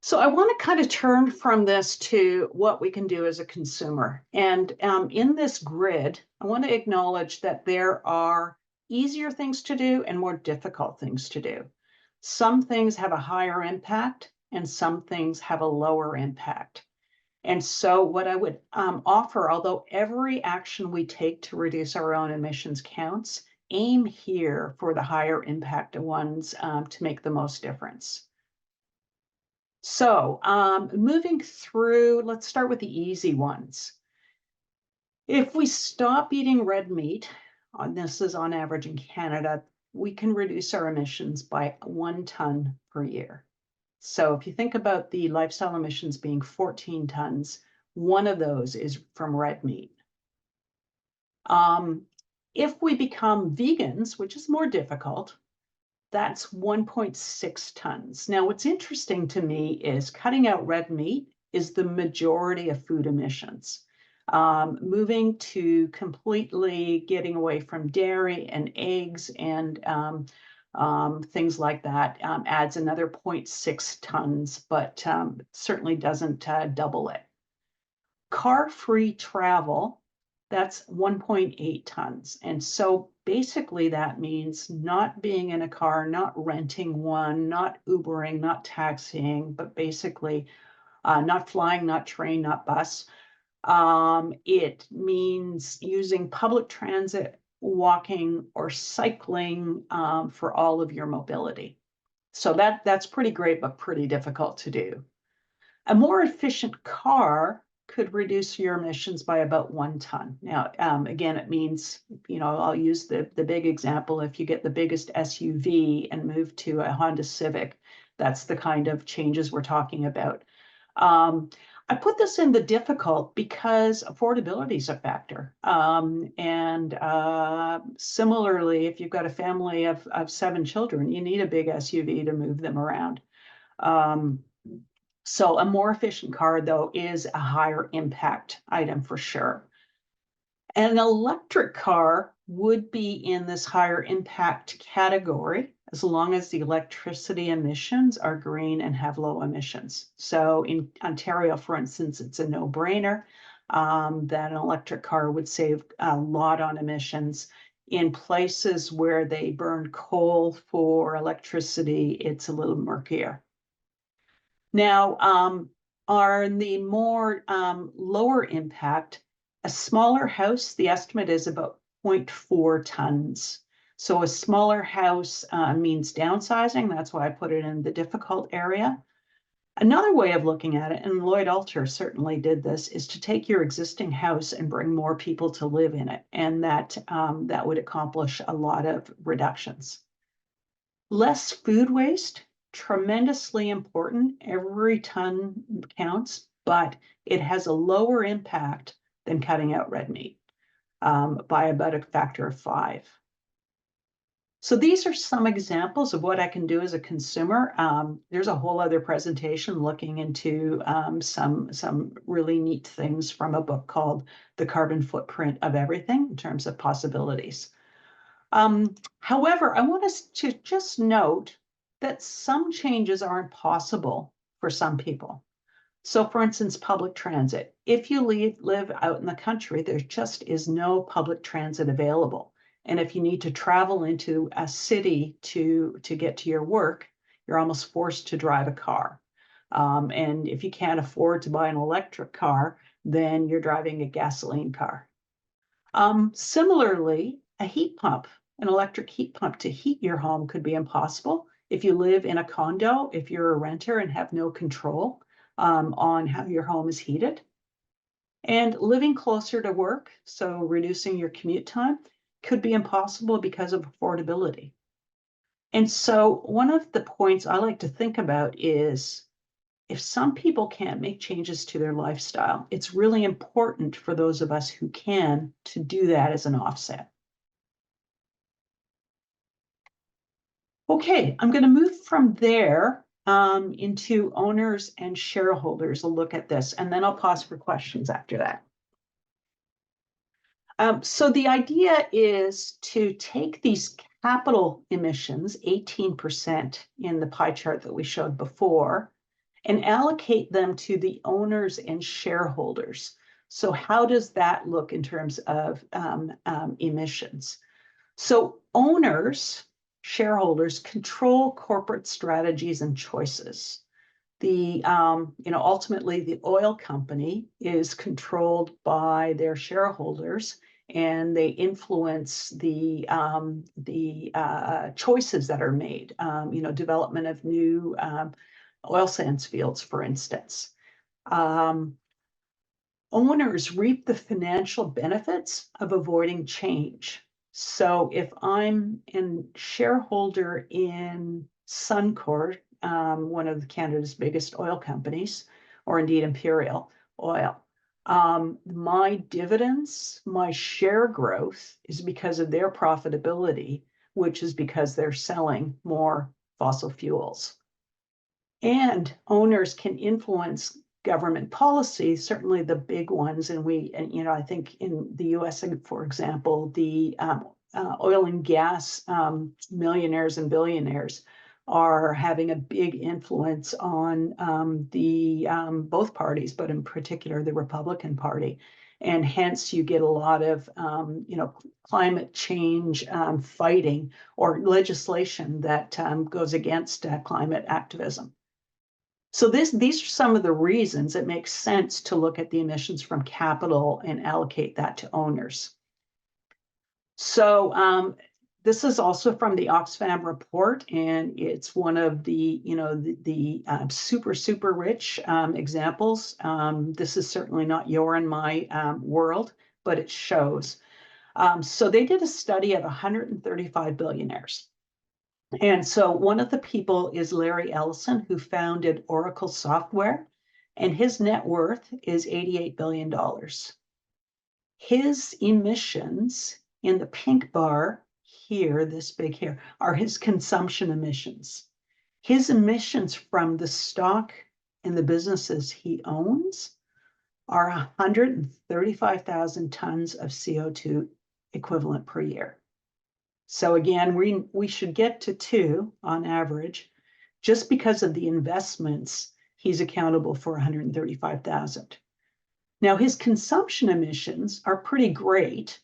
So I want to kind of turn from this to what we can do as a consumer. And in this grid, I want to acknowledge that there are easier things to do and more difficult things to do. Some things have a higher impact and some things have a lower impact. And so what I would offer, although every action we take to reduce our own emissions counts, aim here for the higher impact ones to make the most difference. So moving through, let's start with the easy ones. If we stop eating red meat, this is on average in Canada, we can reduce our emissions by 1 ton per year. So if you think about the lifestyle emissions being 14 tons, one of those is from red meat. If we become vegans, which is more difficult, that's 1.6 tons. Now, what's interesting to me is cutting out red meat is the majority of food emissions. Moving to completely getting away from dairy and eggs and things like that adds another 0.6 tons, but certainly doesn't double it. Car-free travel, that's 1.8 tons. And so basically that means not being in a car, not renting one, not Ubering, not taxiing, but basically not flying, not train, not bus. It means using public transit, walking, or cycling for all of your mobility. So that's pretty great, but pretty difficult to do. A more efficient car could reduce your emissions by about 1 ton. Now, again, it means, I'll use the big example. If you get the biggest SUV and move to a Honda Civic, that's the kind of changes we're talking about. I put this in the difficult because affordability is a factor. Similarly, if you've got a family of 7 children, you need a big SUV to move them around. So a more efficient car, though, is a higher impact item for sure. An electric car would be in this higher impact category as long as the electricity emissions are green and have low emissions. So in Ontario, for instance, it's a no-brainer that an electric car would save a lot on emissions. In places where they burn coal for electricity, it's a little murkier. Now, are the more lower impact, a smaller house, the estimate is about 0.4 tons. So a smaller house means downsizing. That's why I put it in the difficult area. Another way of looking at it, and Lloyd Alter certainly did this, is to take your existing house and bring more people to live in it. And that would accomplish a lot of reductions. Less food waste, tremendously important. Every ton counts, but it has a lower impact than cutting out red meat by about a factor of 5. So these are some examples of what I can do as a consumer. There's a whole other presentation looking into some really neat things from a book called The Carbon Footprint of Everything in terms of possibilities. However, I want us to just note that some changes aren't possible for some people. So for instance, public transit. If you live out in the country, there just is no public transit available. And if you need to travel into a city to get to your work, you're almost forced to drive a car. And if you can't afford to buy an electric car, then you're driving a gasoline car. Similarly, a heat pump, an electric heat pump to heat your home could be impossible if you live in a condo, if you're a renter and have no control on how your home is heated. And living closer to work, so reducing your commute time, could be impossible because of affordability. And so one of the points I like to think about is if some people can't make changes to their lifestyle, it's really important for those of us who can to do that as an offset. Okay, I'm going to move from there into owners and shareholders. A look at this, and then I'll pause for questions after that. So the idea is to take these capital emissions, 18% in the pie chart that we showed before, and allocate them to the owners and shareholders. So how does that look in terms of emissions? So owners, shareholders, control corporate strategies and choices. Ultimately, the oil company is controlled by their shareholders, and they influence the choices that are made. Development of new oil sands fields, for instance. Owners reap the financial benefits of avoiding change. So if I'm a shareholder in Suncor, one of Canada's biggest oil companies, or indeed Imperial Oil, my dividends, my share growth is because of their profitability, which is because they're selling more fossil fuels. And owners can influence government policy, certainly the big ones. And I think in the US, for example, the oil and gas millionaires and billionaires are having a big influence on both parties, but in particular the Republican Party. And hence you get a lot of climate change fighting or legislation that goes against climate activism. So these are some of the reasons it makes sense to look at the emissions from capital and allocate that to owners. So this is also from the Oxfam report, and it's one of the super rich examples. This is certainly not your and my world, but it shows. So they did a study of 135 billionaires. And so one of the people is Larry Ellison, who founded Oracle Software, and his net worth is $88 billion. His emissions in the pink bar here, this big here, are his consumption emissions. His emissions from the stock and the businesses he owns are 135,000 tons of CO2 equivalent per year. So again, we should get to 2 on average. Just because of the investments, he's accountable for 135,000. Now his consumption emissions are pretty great.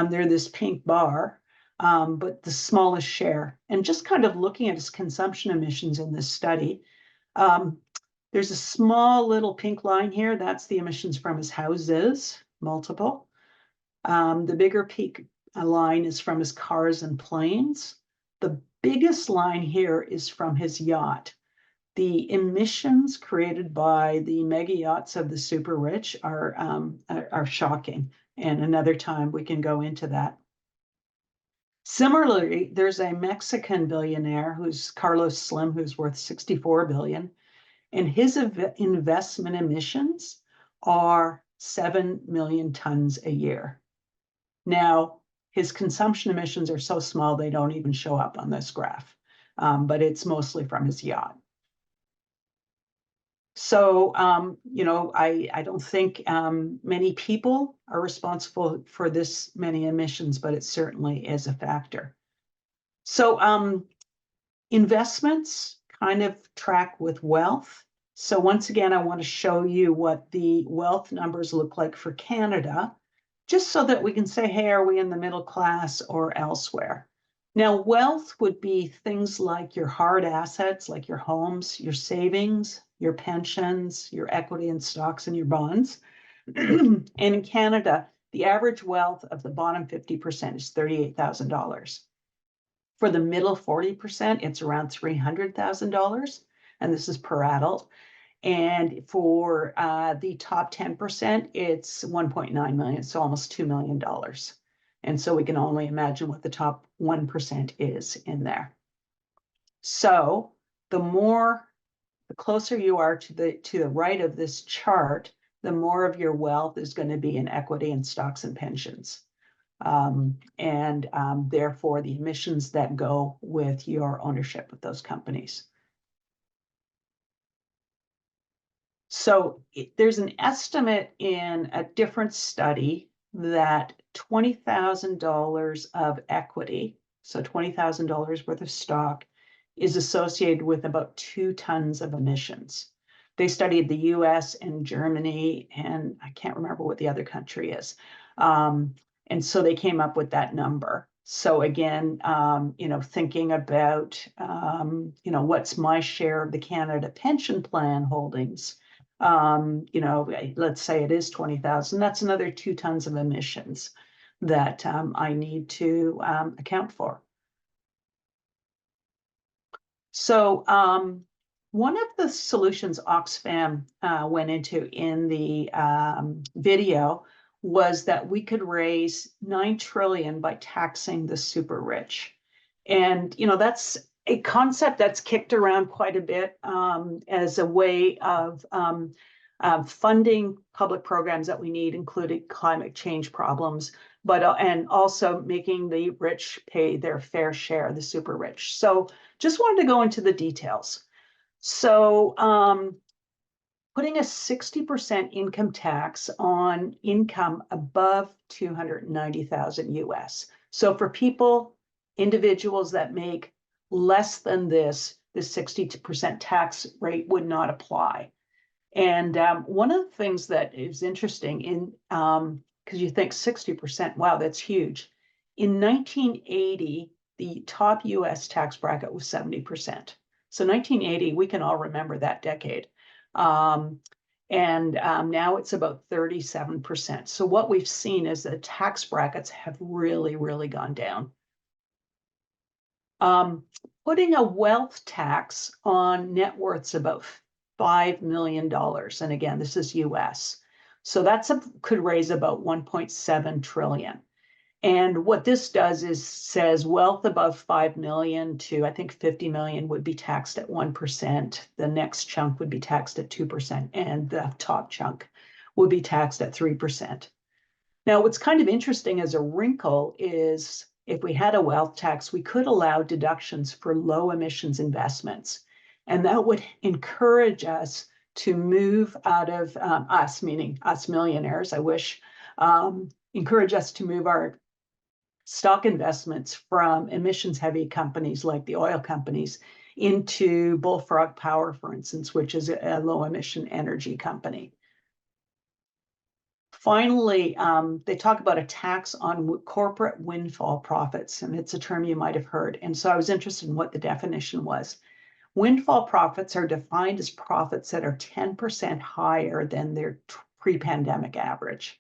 They're this pink bar, but the smallest share. And just kind of looking at his consumption emissions in this study, there's a small little pink line here. That's the emissions from his houses, multiple. The bigger line is from his cars and planes. The biggest line here is from his yacht. The emissions created by the mega yachts of the super rich are shocking. And another time we can go into that. Similarly, there's a Mexican billionaire who's Carlos Slim, who's worth 64 billion, and his investment emissions are 7 million tons a year. Now, his consumption emissions are so small they don't even show up on this graph, but it's mostly from his yacht. So, I don't think many people are responsible for this many emissions, but it certainly is a factor. So investments kind of track with wealth. So once again, I want to show you what the wealth numbers look like for Canada, just so that we can say, hey, are we in the middle class or elsewhere? Now, wealth would be things like your hard assets, like your homes, your savings, your pensions, your equity and stocks, and your bonds. And in Canada, the average wealth of the bottom 50% is $38,000. For the middle 40%, it's around $300,000, and this is per adult. And for the top 10%, it's 1.9 million, so almost $2 million. And so we can only imagine what the top 1% is in there. So the closer you are to the right of this chart, the more of your wealth is going to be in equity and stocks and pensions. Therefore the emissions that go with your ownership of those companies. So there's an estimate in a different study that $20,000 of equity, so $20,000 worth of stock, is associated with about 2 tons of emissions. They studied the US and Germany, and I can't remember what the other country is. And so they came up with that number. So again, thinking about, what's my share of the Canada pension plan holdings? Let's say it is 20,000. That's another 2 tons of emissions that I need to account for. So one of the solutions Oxfam went into in the video was that we could raise 9 trillion by taxing the super rich. And, that's a concept that's kicked around quite a bit as a way of funding public programs that we need, including climate change problems, but and also making the rich pay their fair share, the super rich. So just wanted to go into the details. So putting a 60% income tax on income above 290,000 US. So for individuals that make less than this, the 60% tax rate would not apply. And one of the things that is interesting in, because you think 60%, wow, that's huge. In 1980, the top US tax bracket was 70%. So 1980, we can all remember that decade. Now it's about 37%. So what we've seen is that tax brackets have really, really gone down. Putting a wealth tax on net worths about $5 million. And again, this is US. So could raise about 1.7 trillion. And what this does is says wealth above 5 million to, I think, 50 million would be taxed at 1%. The next chunk would be taxed at 2%. And the top chunk would be taxed at 3%. Now, what's kind of interesting as a wrinkle is if we had a wealth tax, we could allow deductions for low emissions investments. And that would encourage us to move out of us, meaning us millionaires, I wish, encourage us to move our stock investments from emissions heavy companies like the oil companies into Bullfrog Power, for instance, which is a low emission energy company. Finally, they talk about a tax on corporate windfall profits, and it's a term you might have heard. And so I was interested in what the definition was. Windfall profits are defined as profits that are 10% higher than their pre-pandemic average.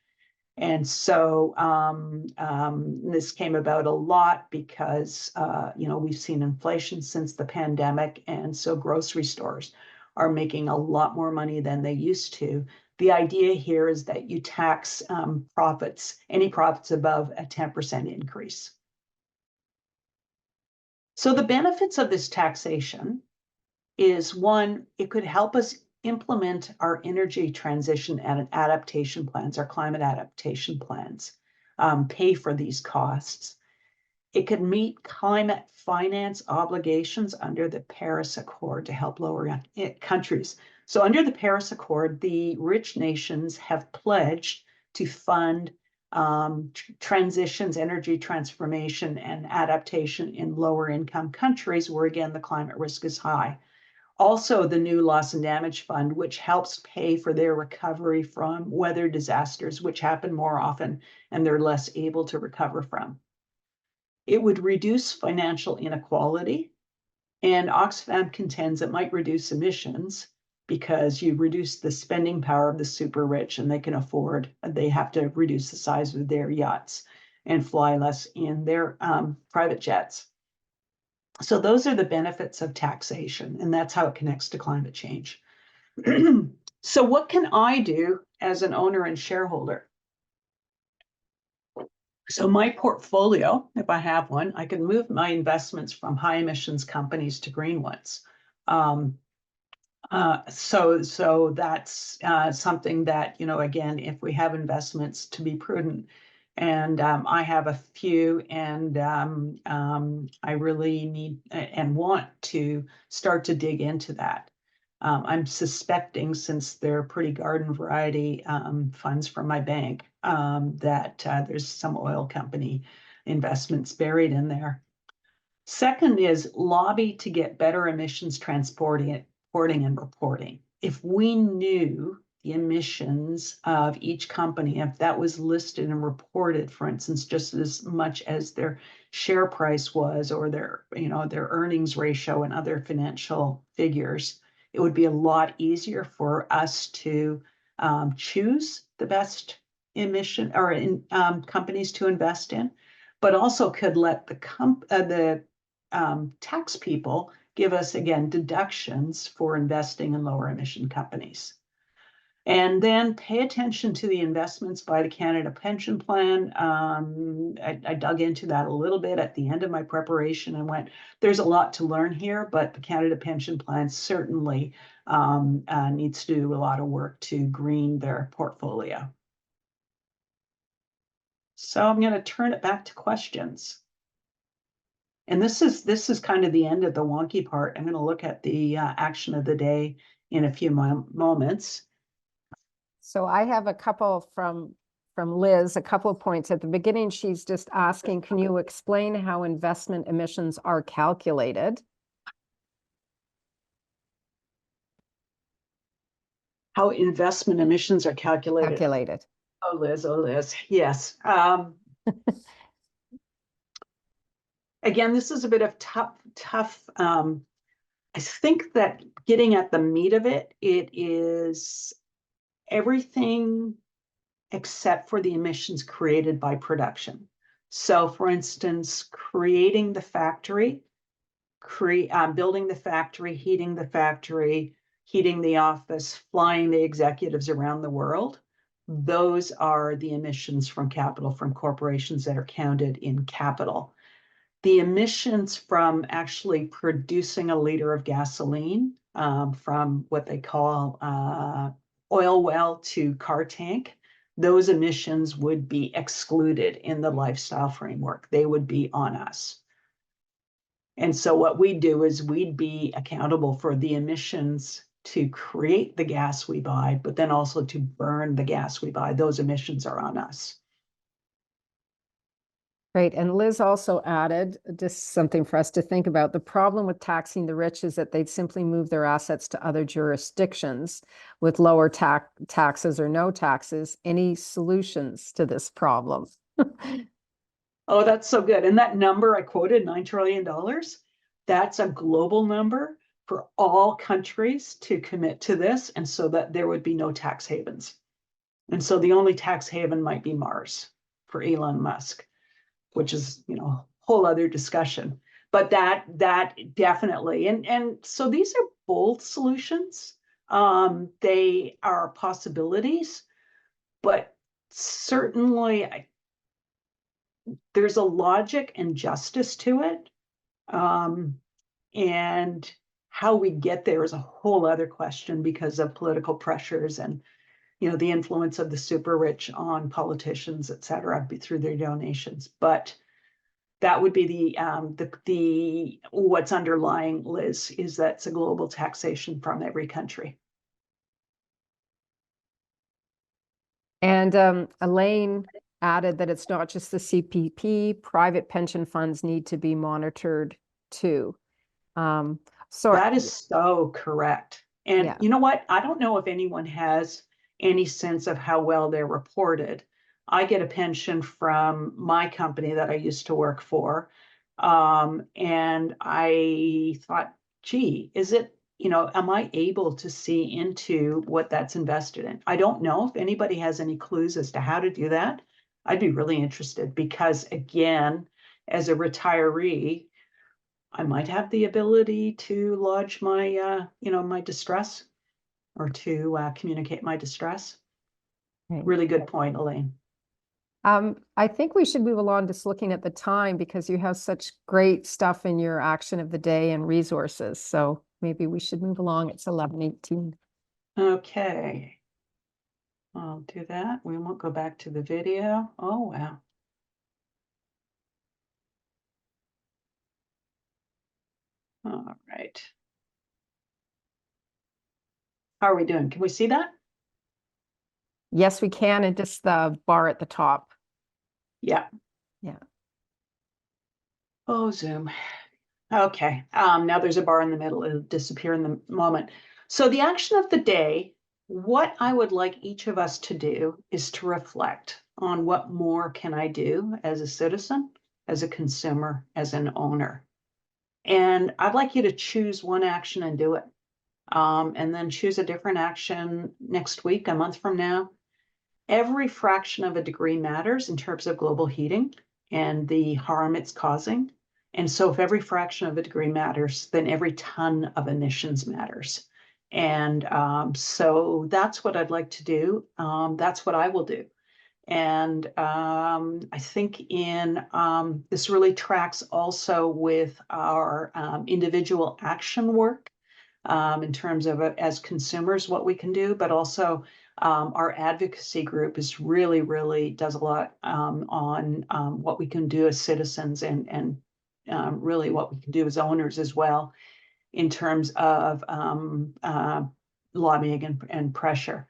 And so this came about a lot because, we've seen inflation since the pandemic. And so grocery stores are making a lot more money than they used to. The idea here is that you tax profits, any profits above a 10% increase. So the benefits of this taxation is, one, it could help us implement our energy transition and adaptation plans, our climate adaptation plans, pay for these costs. It could meet climate finance obligations under the Paris Accord to help lower countries. So under the Paris Accord, the rich nations have pledged to fund transitions, energy transformation and adaptation in lower income countries where, again, the climate risk is high. Also, the new loss and damage fund, which helps pay for their recovery from weather disasters, which happen more often and they're less able to recover from. It would reduce financial inequality, and Oxfam contends it might reduce emissions because you reduce the spending power of the super rich and they have to reduce the size of their yachts and fly less in their private jets. So those are the benefits of taxation, and that's how it connects to climate change. So what can I do as an owner and shareholder? So my portfolio, if I have one, I can move my investments from high emissions companies to green ones. So that's something that, again, if we have investments, to be prudent. And I have a few, and I really need and want to start to dig into that. I'm suspecting, since they're pretty garden variety funds from my bank, that there's some oil company investments buried in there. Second is lobby to get better emissions transporting and reporting. If we knew the emissions of each company, if that was listed and reported, for instance, just as much as their share price was, or their earnings ratio and other financial figures, it would be a lot easier for us to choose the best emission or companies to invest in, but also could let the tax people give us, again, deductions for investing in lower emission companies. And then pay attention to the investments by the Canada Pension Plan. I dug into that a little bit at the end of my preparation and went, there's a lot to learn here, but the Canada Pension Plan certainly needs to do a lot of work to green their portfolio. So I'm going to turn it back to questions. And this is kind of the end of the wonky part. I'm going to look at the action of the day in a few moments. So I have a couple from Liz, a couple of points. At the beginning, she's just asking, can you explain how investment emissions are calculated? How investment emissions are calculated. Oh, Liz. Yes. Again, this is a bit of tough. I think that getting at the meat of it is everything except for the emissions created by production. So, for instance, creating the factory, building the factory, heating the office, flying the executives around the world. Those are the emissions from capital, from corporations that are counted in capital. The emissions from actually producing a liter of gasoline, from what they call oil well to car tank, those emissions would be excluded in the lifestyle framework. They would be on us. And so what we do is we'd be accountable for the emissions to create the gas we buy, but then also to burn the gas we buy. Those emissions are on us. Great. And Liz also added just something for us to think about. The problem with taxing the rich is that they'd simply move their assets to other jurisdictions with lower taxes or no taxes. Any solutions to this problem? Oh, that's so good. And that number I quoted, $9 trillion, that's a global number for all countries to commit to this, and so that there would be no tax havens. And so the only tax haven might be Mars for Elon Musk, which is, you know, a whole other discussion. But that definitely, and so these are bold solutions. They are possibilities, but certainly there's a logic and justice to it. And how we get there is a whole other question because of political pressures and, you know, the influence of the super rich on politicians, et cetera, through their donations. But that would be the what's underlying, Liz, is that it's a global taxation from every country. And Elaine added that it's not just the CPP, private pension funds need to be monitored too. So That is so correct. And yeah, you know what? I don't know if anyone has any sense of how well they're reported. I get a pension from my company that I used to work for. And I thought, gee, is it, you know, am I able to see into what that's invested in? I don't know if anybody has any clues as to how to do that. I'd be really interested because, again, as a retiree, I might have the ability to lodge my, you know, my distress or to communicate my distress. okay. Really good point, Elaine. I think we should move along just looking at the time because you have such great stuff in your action of the day and resources. So maybe we should move along. It's 11:18. Okay. I'll do that. We won't go back to the video. Oh, wow. All right. How are we doing? Can we see that? Yes, we can, and just the bar at the top. Yeah. Yeah. Oh, Zoom. Okay. Now there's a bar in the middle. It'll disappear in the moment. So the action of the day, what I would like each of us to do is to reflect on what more can I do as a citizen, as a consumer, as an owner. And I'd like you to choose one action and do it. And then choose a different action next week, a month from now. Every fraction of a degree matters in terms of global heating and the harm it's causing. And so if every fraction of a degree matters, then every ton of emissions matters. And so that's what I'd like to do. That's what I will do. And I think this really tracks also with our individual action work in terms of as consumers, what we can do, but also our advocacy group is really does a lot on what we can do as citizens and really what we can do as owners as well in terms of lobbying and pressure.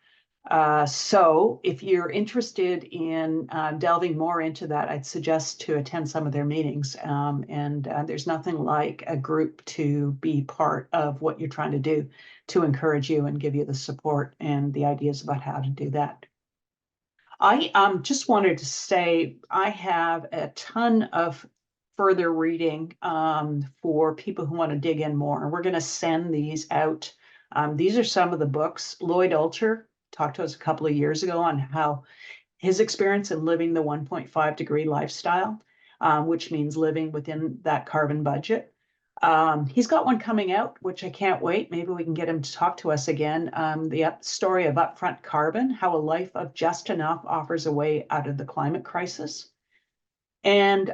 So if you're interested in delving more into that, I'd suggest to attend some of their meetings. And there's nothing like a group to be part of what you're trying to do to encourage you and give you the support and the ideas about how to do that. I just wanted to say I have a ton of further reading for people who want to dig in more. We're going to send these out. These are some of the books. Lloyd Alter talked to us a couple of years ago on how his experience in living the 1.5 degree lifestyle, which means living within that carbon budget. He's got one coming out, which I can't wait. Maybe we can get him to talk to us again. The story of upfront carbon, how a life of just enough offers a way out of the climate crisis. And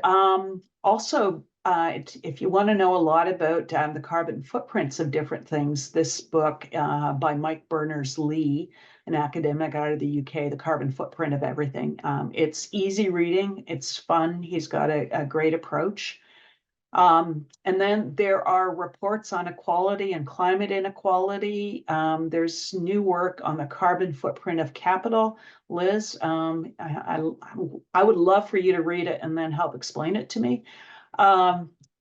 also, if you want to know a lot about the carbon footprints of different things, this book by Mike Berners-Lee, an academic out of the UK, The Carbon Footprint of Everything. It's easy reading. It's fun. He's got a great approach. And then there are reports on equality and climate inequality. There's new work on the carbon footprint of capital. Liz, I would love for you to read it and then help explain it to me.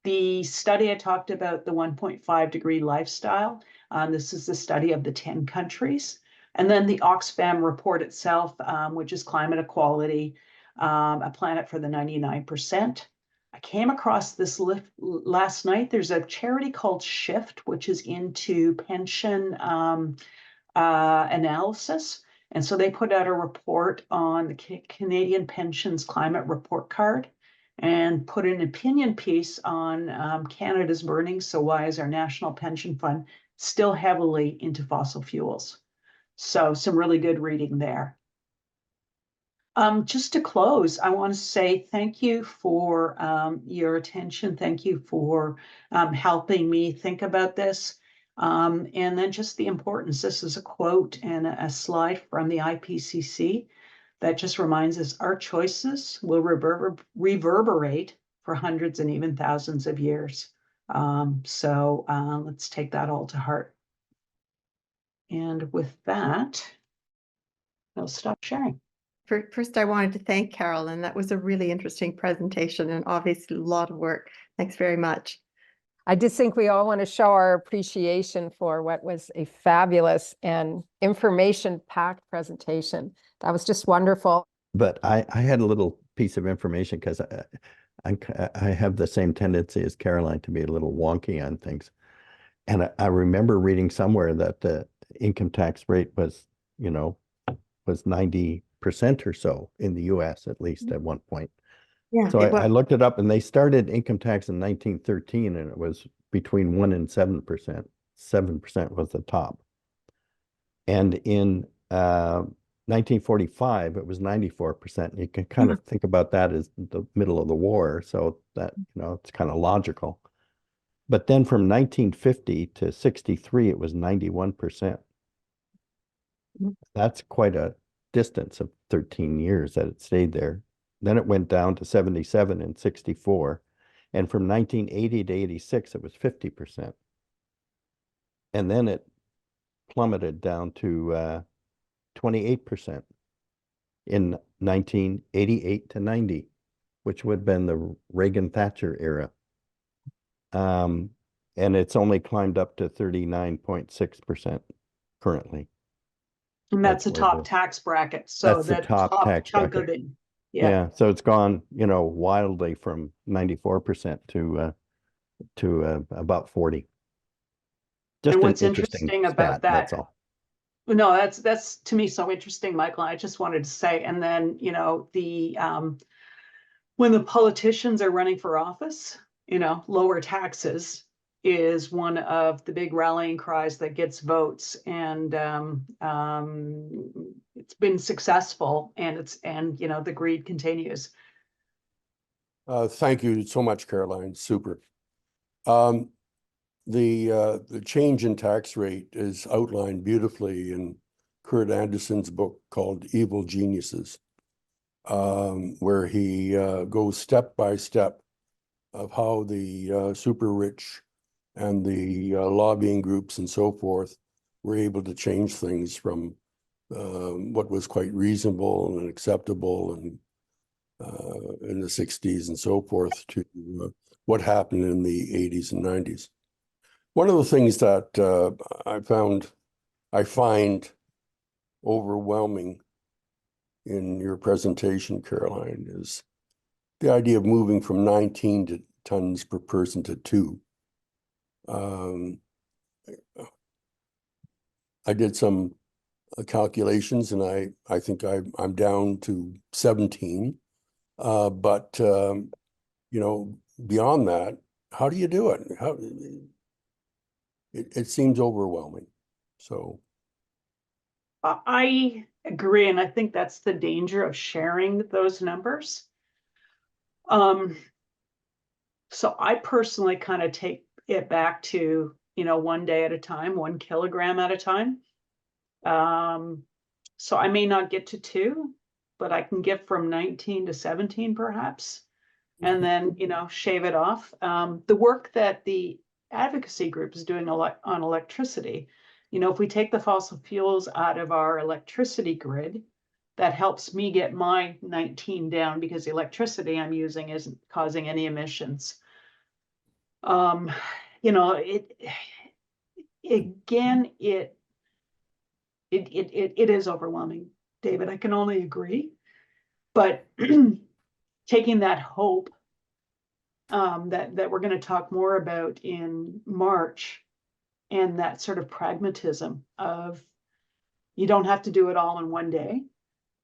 The study I talked about, the 1.5 degree lifestyle, this is the study of the 10 countries. And then the Oxfam report itself, which is climate equality, a planet for the 99%. I came across this last night. There's a charity called Shift, which is into pension analysis. And so they put out a report on the Canadian Pensions Climate Report Card and put an opinion piece on Canada's burning. So why is our national pension fund still heavily into fossil fuels? So some really good reading there. Just to close, I want to say thank you for your attention. Thank you for helping me think about this. And then just the importance. This is a quote and a slide from the IPCC that just reminds us our choices will reverberate for hundreds and even thousands of years. So let's take that all to heart. And with that, I'll stop sharing. First, I wanted to thank Carolyn. That was a really interesting presentation and obviously a lot of work. Thanks very much. I just think we all want to show our appreciation for what was a fabulous and information-packed presentation. That was just wonderful. But I had a little piece of information because I have the same tendency as Caroline to be a little wonky on things. And I remember reading somewhere that the income tax rate was, you know, was 90% or so in the US, at least at one point. Yeah. So I looked it up, and they started income tax in 1913, and it was between 1% and 7%. 7% was the top. And in 1945, it was 94%. You can kind of think about that as the middle of the war. So that, you know, it's kind of logical. But then from 1950 to 63, it was 91%. That's quite a distance of 13 years that it stayed there. Then it went down to 77 and 64. And from 1980 to 86, it was 50%. And then it plummeted down to 28% in 1988 to 90, which would have been the Reagan-Thatcher era. And it's only climbed up to 39.6% currently. And that's a where top tax bracket. So that's the that top tax chunk of bracket. it. Yeah. Yeah, so it's gone, you know, wildly from 94% to about 40. Just And an what's interesting about stat, that's that, all. no, that's to me so interesting, Michael. I just wanted to say, and then, you know, the when the politicians are running for office, you know, lower taxes is one of the big rallying cries that gets votes, and it's been successful, and you know, the greed continues. Thank you so much, Caroline. Super. The change in tax rate is outlined beautifully in Kurt Anderson's book called Evil Geniuses, where he goes step by step of how the super rich and the lobbying groups and so forth were able to change things from what was quite reasonable and acceptable and in the 60s and so forth to what happened in the 80s and 90s. One of the things that I find overwhelming in your presentation, Caroline, is the idea of moving from 19 tons per person to 2. I did some calculations, and I think I'm down to 17. But you know, beyond that, how do you do it? It seems overwhelming. So I agree, and I think that's the danger of sharing those numbers. So I personally kind of take it back to, you know, 1 day at a time, 1 kilogram at a time. So I may not get to 2, but I can get from 19 to 17 perhaps, and then, you know, shave it off. The work that the advocacy group is doing on electricity, you know, if we take the fossil fuels out of our electricity grid, that helps me get my 19 down because the electricity I'm using isn't causing any emissions. You know, it is overwhelming, David. I can only agree, but taking that hope that we're going to talk more about in March, and that sort of pragmatism of You don't have to do it all in one day.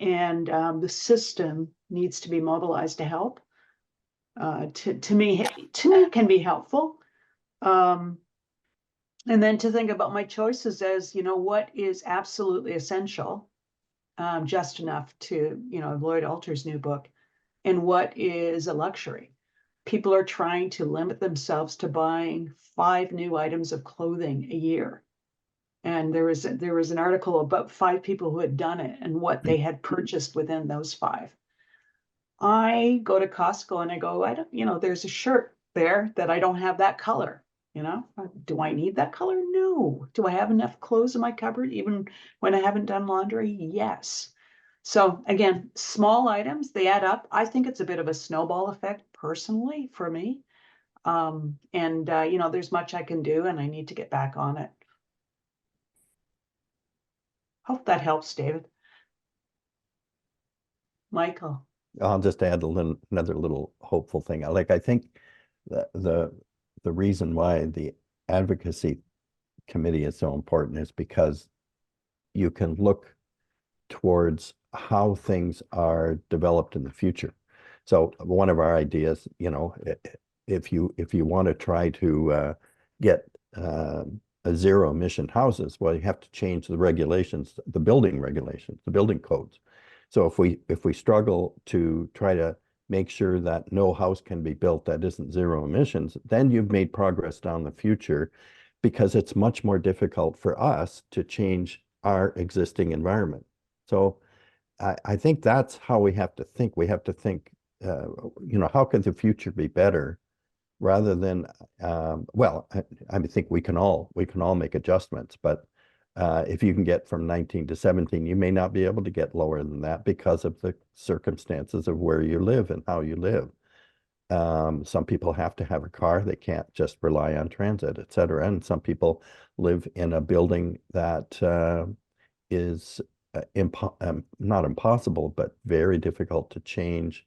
And the system needs to be mobilized to help. To me, can be helpful. And then to think about my choices as, what is absolutely essential, just enough to, Lloyd Alter's new book, and what is a luxury. People are trying to limit themselves to buying 5 new items of clothing a year. And there was an article about 5 people who had done it and what they had purchased within those 5. I go to Costco and I go, I don't, there's a shirt there that I don't have that color. Do I need that color? No. Do I have enough clothes in my cupboard even when I haven't done laundry? Yes. So again, small items, they add up. I think it's a bit of a snowball effect personally for me. There's much I can do and I need to get back on it. Hope that helps, David. Michael. I'll just add another little hopeful thing. I think the reason why the advocacy committee is so important is because you can look towards how things are developed in the future. So one of our ideas, if you want to try to get zero emission houses, well, you have to change the regulations, the building regulations, the building codes. So if we struggle to try to make sure that no house can be built that isn't zero emissions, then you've made progress down the future, because it's much more difficult for us to change our existing environment. So I think that's how we have to think. We have to think, how can the future be better, rather than, I think we can all make adjustments, but if you can get from 19 to 17, you may not be able to get lower than that because of the circumstances of where you live and how you live. Some people have to have a car. They can't just rely on transit, et cetera. And some people live in a building that is not impossible, but very difficult to change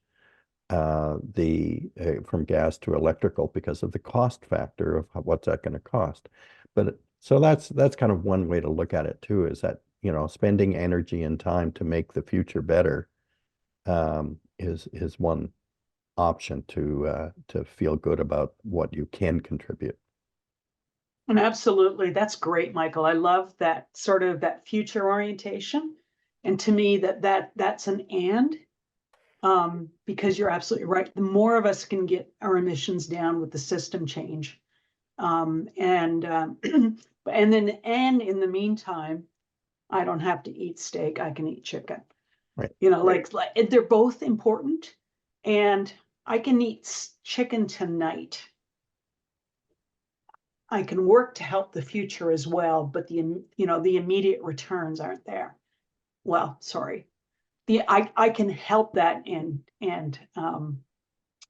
from gas to electrical because of the cost factor of what's that going to cost. But so that's kind of one way to look at it too, is that, spending energy and time to make the future better is one option to feel good about what you can contribute. And absolutely, that's great, Michael. I love that sort of that future orientation. And to me, that's an and, because you're absolutely right. The more of us can get our emissions down with the system change, and in the meantime, I don't have to eat steak. I can eat chicken. Right. Like they're both important, and I can eat chicken tonight. I can work to help the future as well, but the immediate returns aren't there. Well, sorry. I can help that and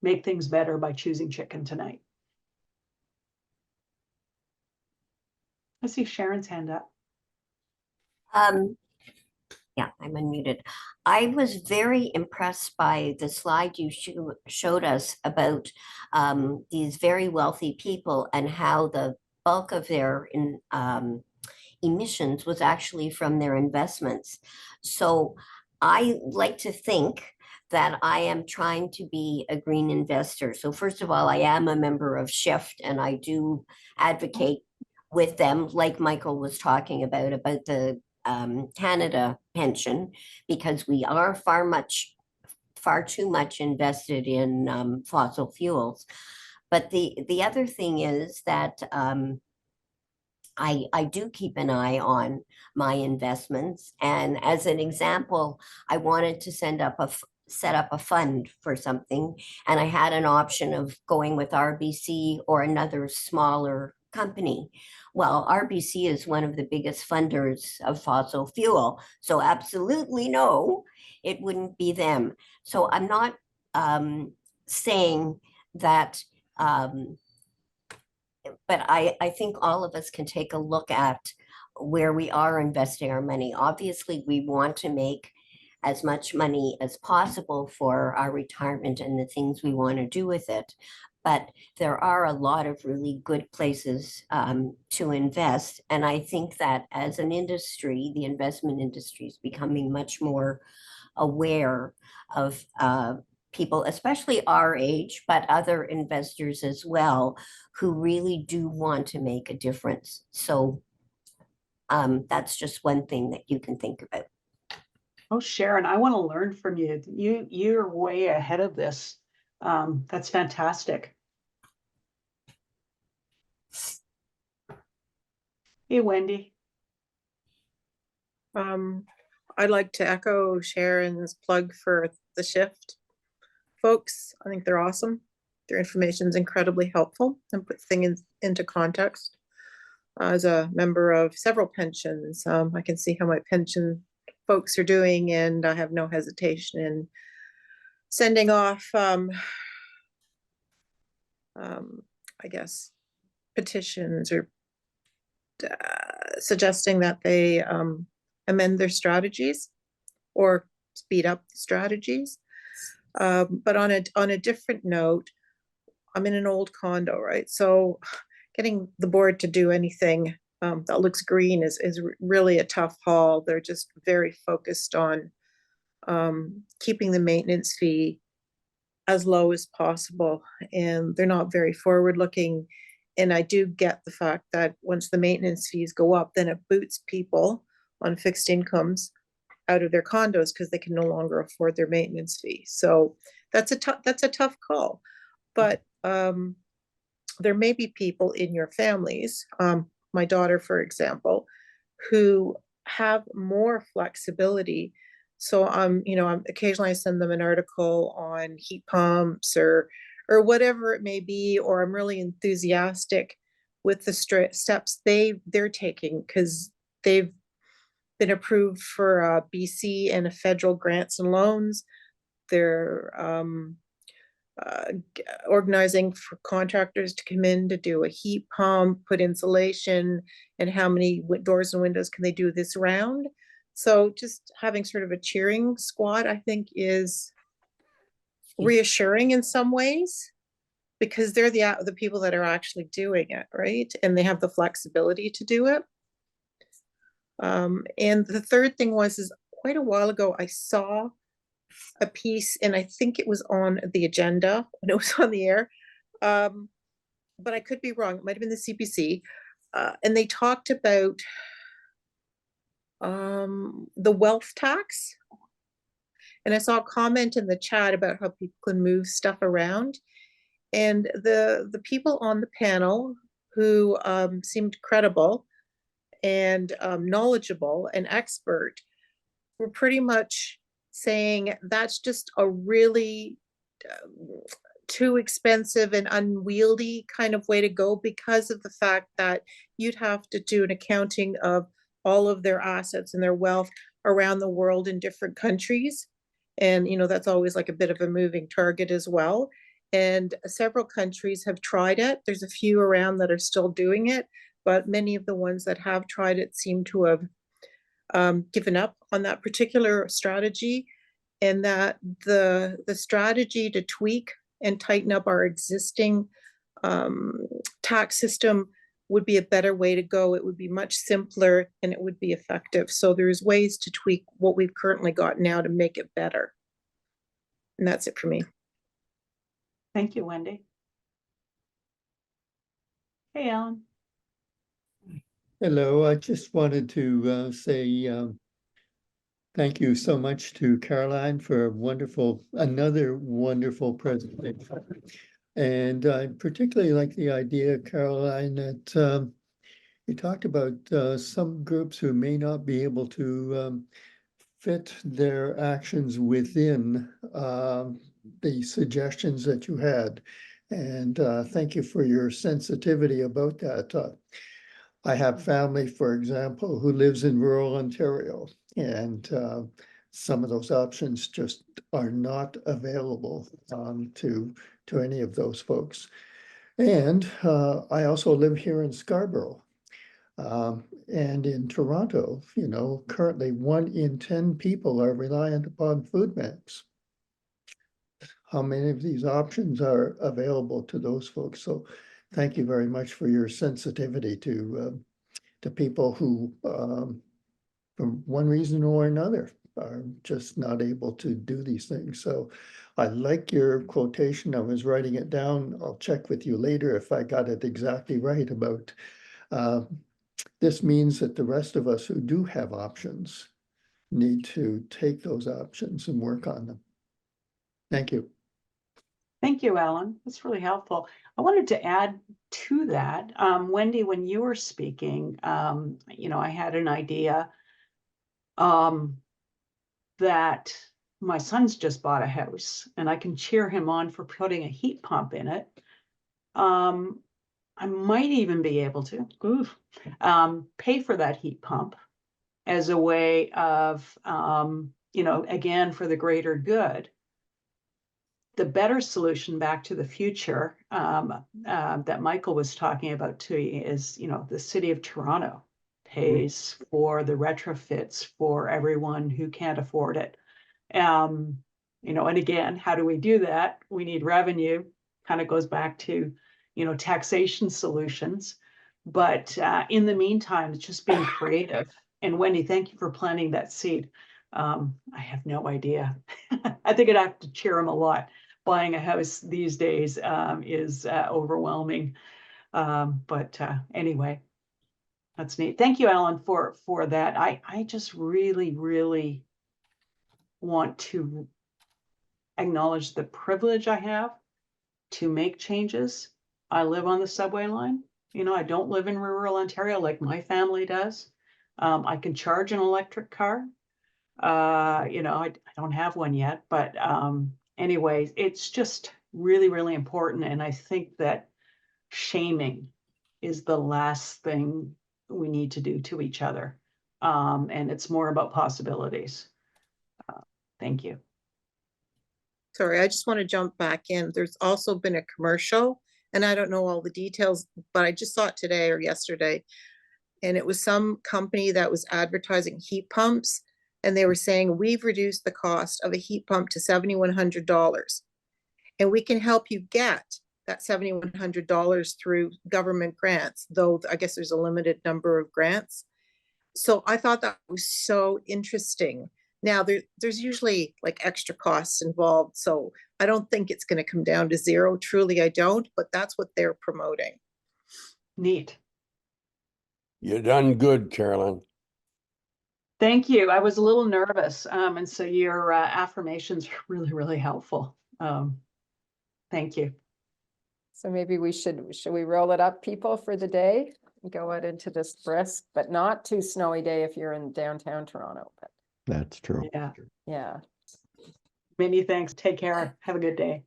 make things better by choosing chicken tonight. I see Sharon's hand up. Yeah, I'm unmuted. I was very impressed by the slide you showed us about these very wealthy people and how the bulk of their emissions was actually from their investments. So I like to think that I am trying to be a green investor. So first of all, I am a member of Shift, and I do advocate with them, like Michael was talking about the Canada pension, because we are far too much invested in fossil fuels. But the other thing is that I do keep an eye on my investments. And as an example, I wanted to set up a fund for something, and I had an option of going with RBC or another smaller company. Well, RBC is one of the biggest funders of fossil fuel, so absolutely no, it wouldn't be them. So I'm not saying that, but I think all of us can take a look at where we are investing our money. Obviously, we want to make as much money as possible for our retirement and the things we want to do with it. but there are a lot of really good places to invest. And I think that as an industry, the investment industry is becoming much more aware of people, especially our age, but other investors as well, who really do want to make a difference. So that's just one thing that you can think about. Oh, Sharon, I want to learn from you. You're way ahead of this. That's fantastic. Hey, Wendy. I'd like to echo Sharon's plug for the Shift folks. I think they're awesome. Their information is incredibly helpful and put things into context. As a member of several pensions, I can see how my pension folks are doing, and I have no hesitation in sending off, I guess, petitions or suggesting that they amend their strategies or speed up the strategies. But on a different note, I'm in an old condo, right? So getting the board to do anything that looks green is really a tough haul. They're just very focused on keeping the maintenance fee as low as possible, and they're not very forward looking. And I do get the fact that once the maintenance fees go up, then it boots people on fixed incomes out of their condos because they can no longer afford their maintenance fee. So that's a tough call. But there may be people in your families, my daughter, for example, who have more flexibility. So occasionally I send them an article on heat pumps or whatever it may be, or I'm really enthusiastic with the steps they're taking because they've been approved for BC and federal grants and loans. They're organizing for contractors to come in to do a heat pump, put insulation, and how many doors and windows can they do this round. So just having sort of a cheering squad, I think, is reassuring in some ways, because they're the people that are actually doing it, right? And they have the flexibility to do it. And the third thing is quite a while ago, I saw a piece, and I think it was on the agenda when it was on the air, but I could be wrong. It might have been the CPC, and they talked about the wealth tax. And I saw a comment in the chat about how people can move stuff around, and the people on the panel who seemed credible and knowledgeable and expert were pretty much saying that's just a really too expensive and unwieldy kind of way to go, because of the fact that you'd have to do an accounting of all of their assets and their wealth around the world in different countries. And, that's always like a bit of a moving target as well. And several countries have tried it. There's a few around that are still doing it, but many of the ones that have tried it seem to have given up on that particular strategy, and that the strategy to tweak and tighten up our existing tax system would be a better way to go. It would be much simpler and it would be effective. So there's ways to tweak what we've currently got now to make it better. And that's it for me. Thank you, Wendy. Hey, Alan. Hello, I just wanted to say thank you so much to Caroline for another wonderful presentation. And I particularly like the idea, Caroline, that you talked about some groups who may not be able to fit their actions within the suggestions that you had. And thank you for your sensitivity about that. I have family, for example, who lives in rural Ontario, and some of those options just are not available to any of those folks. And I also live here in Scarborough. And in Toronto, currently 1 in 10 people are reliant upon food banks. how many of these options are available to those folks. So thank you very much for your sensitivity to people who, for one reason or another, are just not able to do these things. So I like your quotation. I was writing it down. I'll check with you later if I got it exactly right about this means that the rest of us who do have options need to take those options and work on them. Thank you. Thank you, Alan. That's really helpful. I wanted to add to that, Wendy, when you were speaking, you know, I had an idea that my son's just bought a house and I can cheer him on for putting a heat pump in it. I might even be able to pay for that heat pump as a way of, you know, again, for the greater good. The better solution back to the future that Michael was talking about too is, you know, the city of Toronto pays for the retrofits for everyone who can't afford it. You know, and again, how do we do that? We need revenue, kind of goes back to, you know, taxation solutions. But in the meantime, it's just being creative. And Wendy, thank you for planting that seed. I have no idea. I think I'd have to cheer him a lot. Buying a house these days is overwhelming. But anyway, that's neat. Thank you, Alan, for that. I just really want to acknowledge the privilege I have to make changes. I live on the subway line. You know, I don't live in rural Ontario like my family does. I can charge an electric car. You know, I don't have one yet, but anyways, it's just really important. And I think that shaming is the last thing we need to do to each other. And it's more about possibilities. Thank you. Sorry, I just want to jump back in. There's also been a commercial, and I don't know all the details, but I just saw it today or yesterday. And it was some company that was advertising heat pumps, and they were saying, we've reduced the cost of a heat pump to $7,100. And we can help you get that $7,100 through government grants, though I guess there's a limited number of grants. So I thought that was so interesting. Now there's usually like extra costs involved, so I don't think it's going to come down to zero. Truly, I don't, but that's what they're promoting. Neat. You done good, Carolyn. Thank you. I was a little nervous, and so your affirmations are really helpful. Thank you. So maybe should we roll it up, people, for the day? Go out into this brisk, but not too snowy day if you're in downtown Toronto. But That's true. Yeah. yeah. Many thanks. Take care. Have a good day.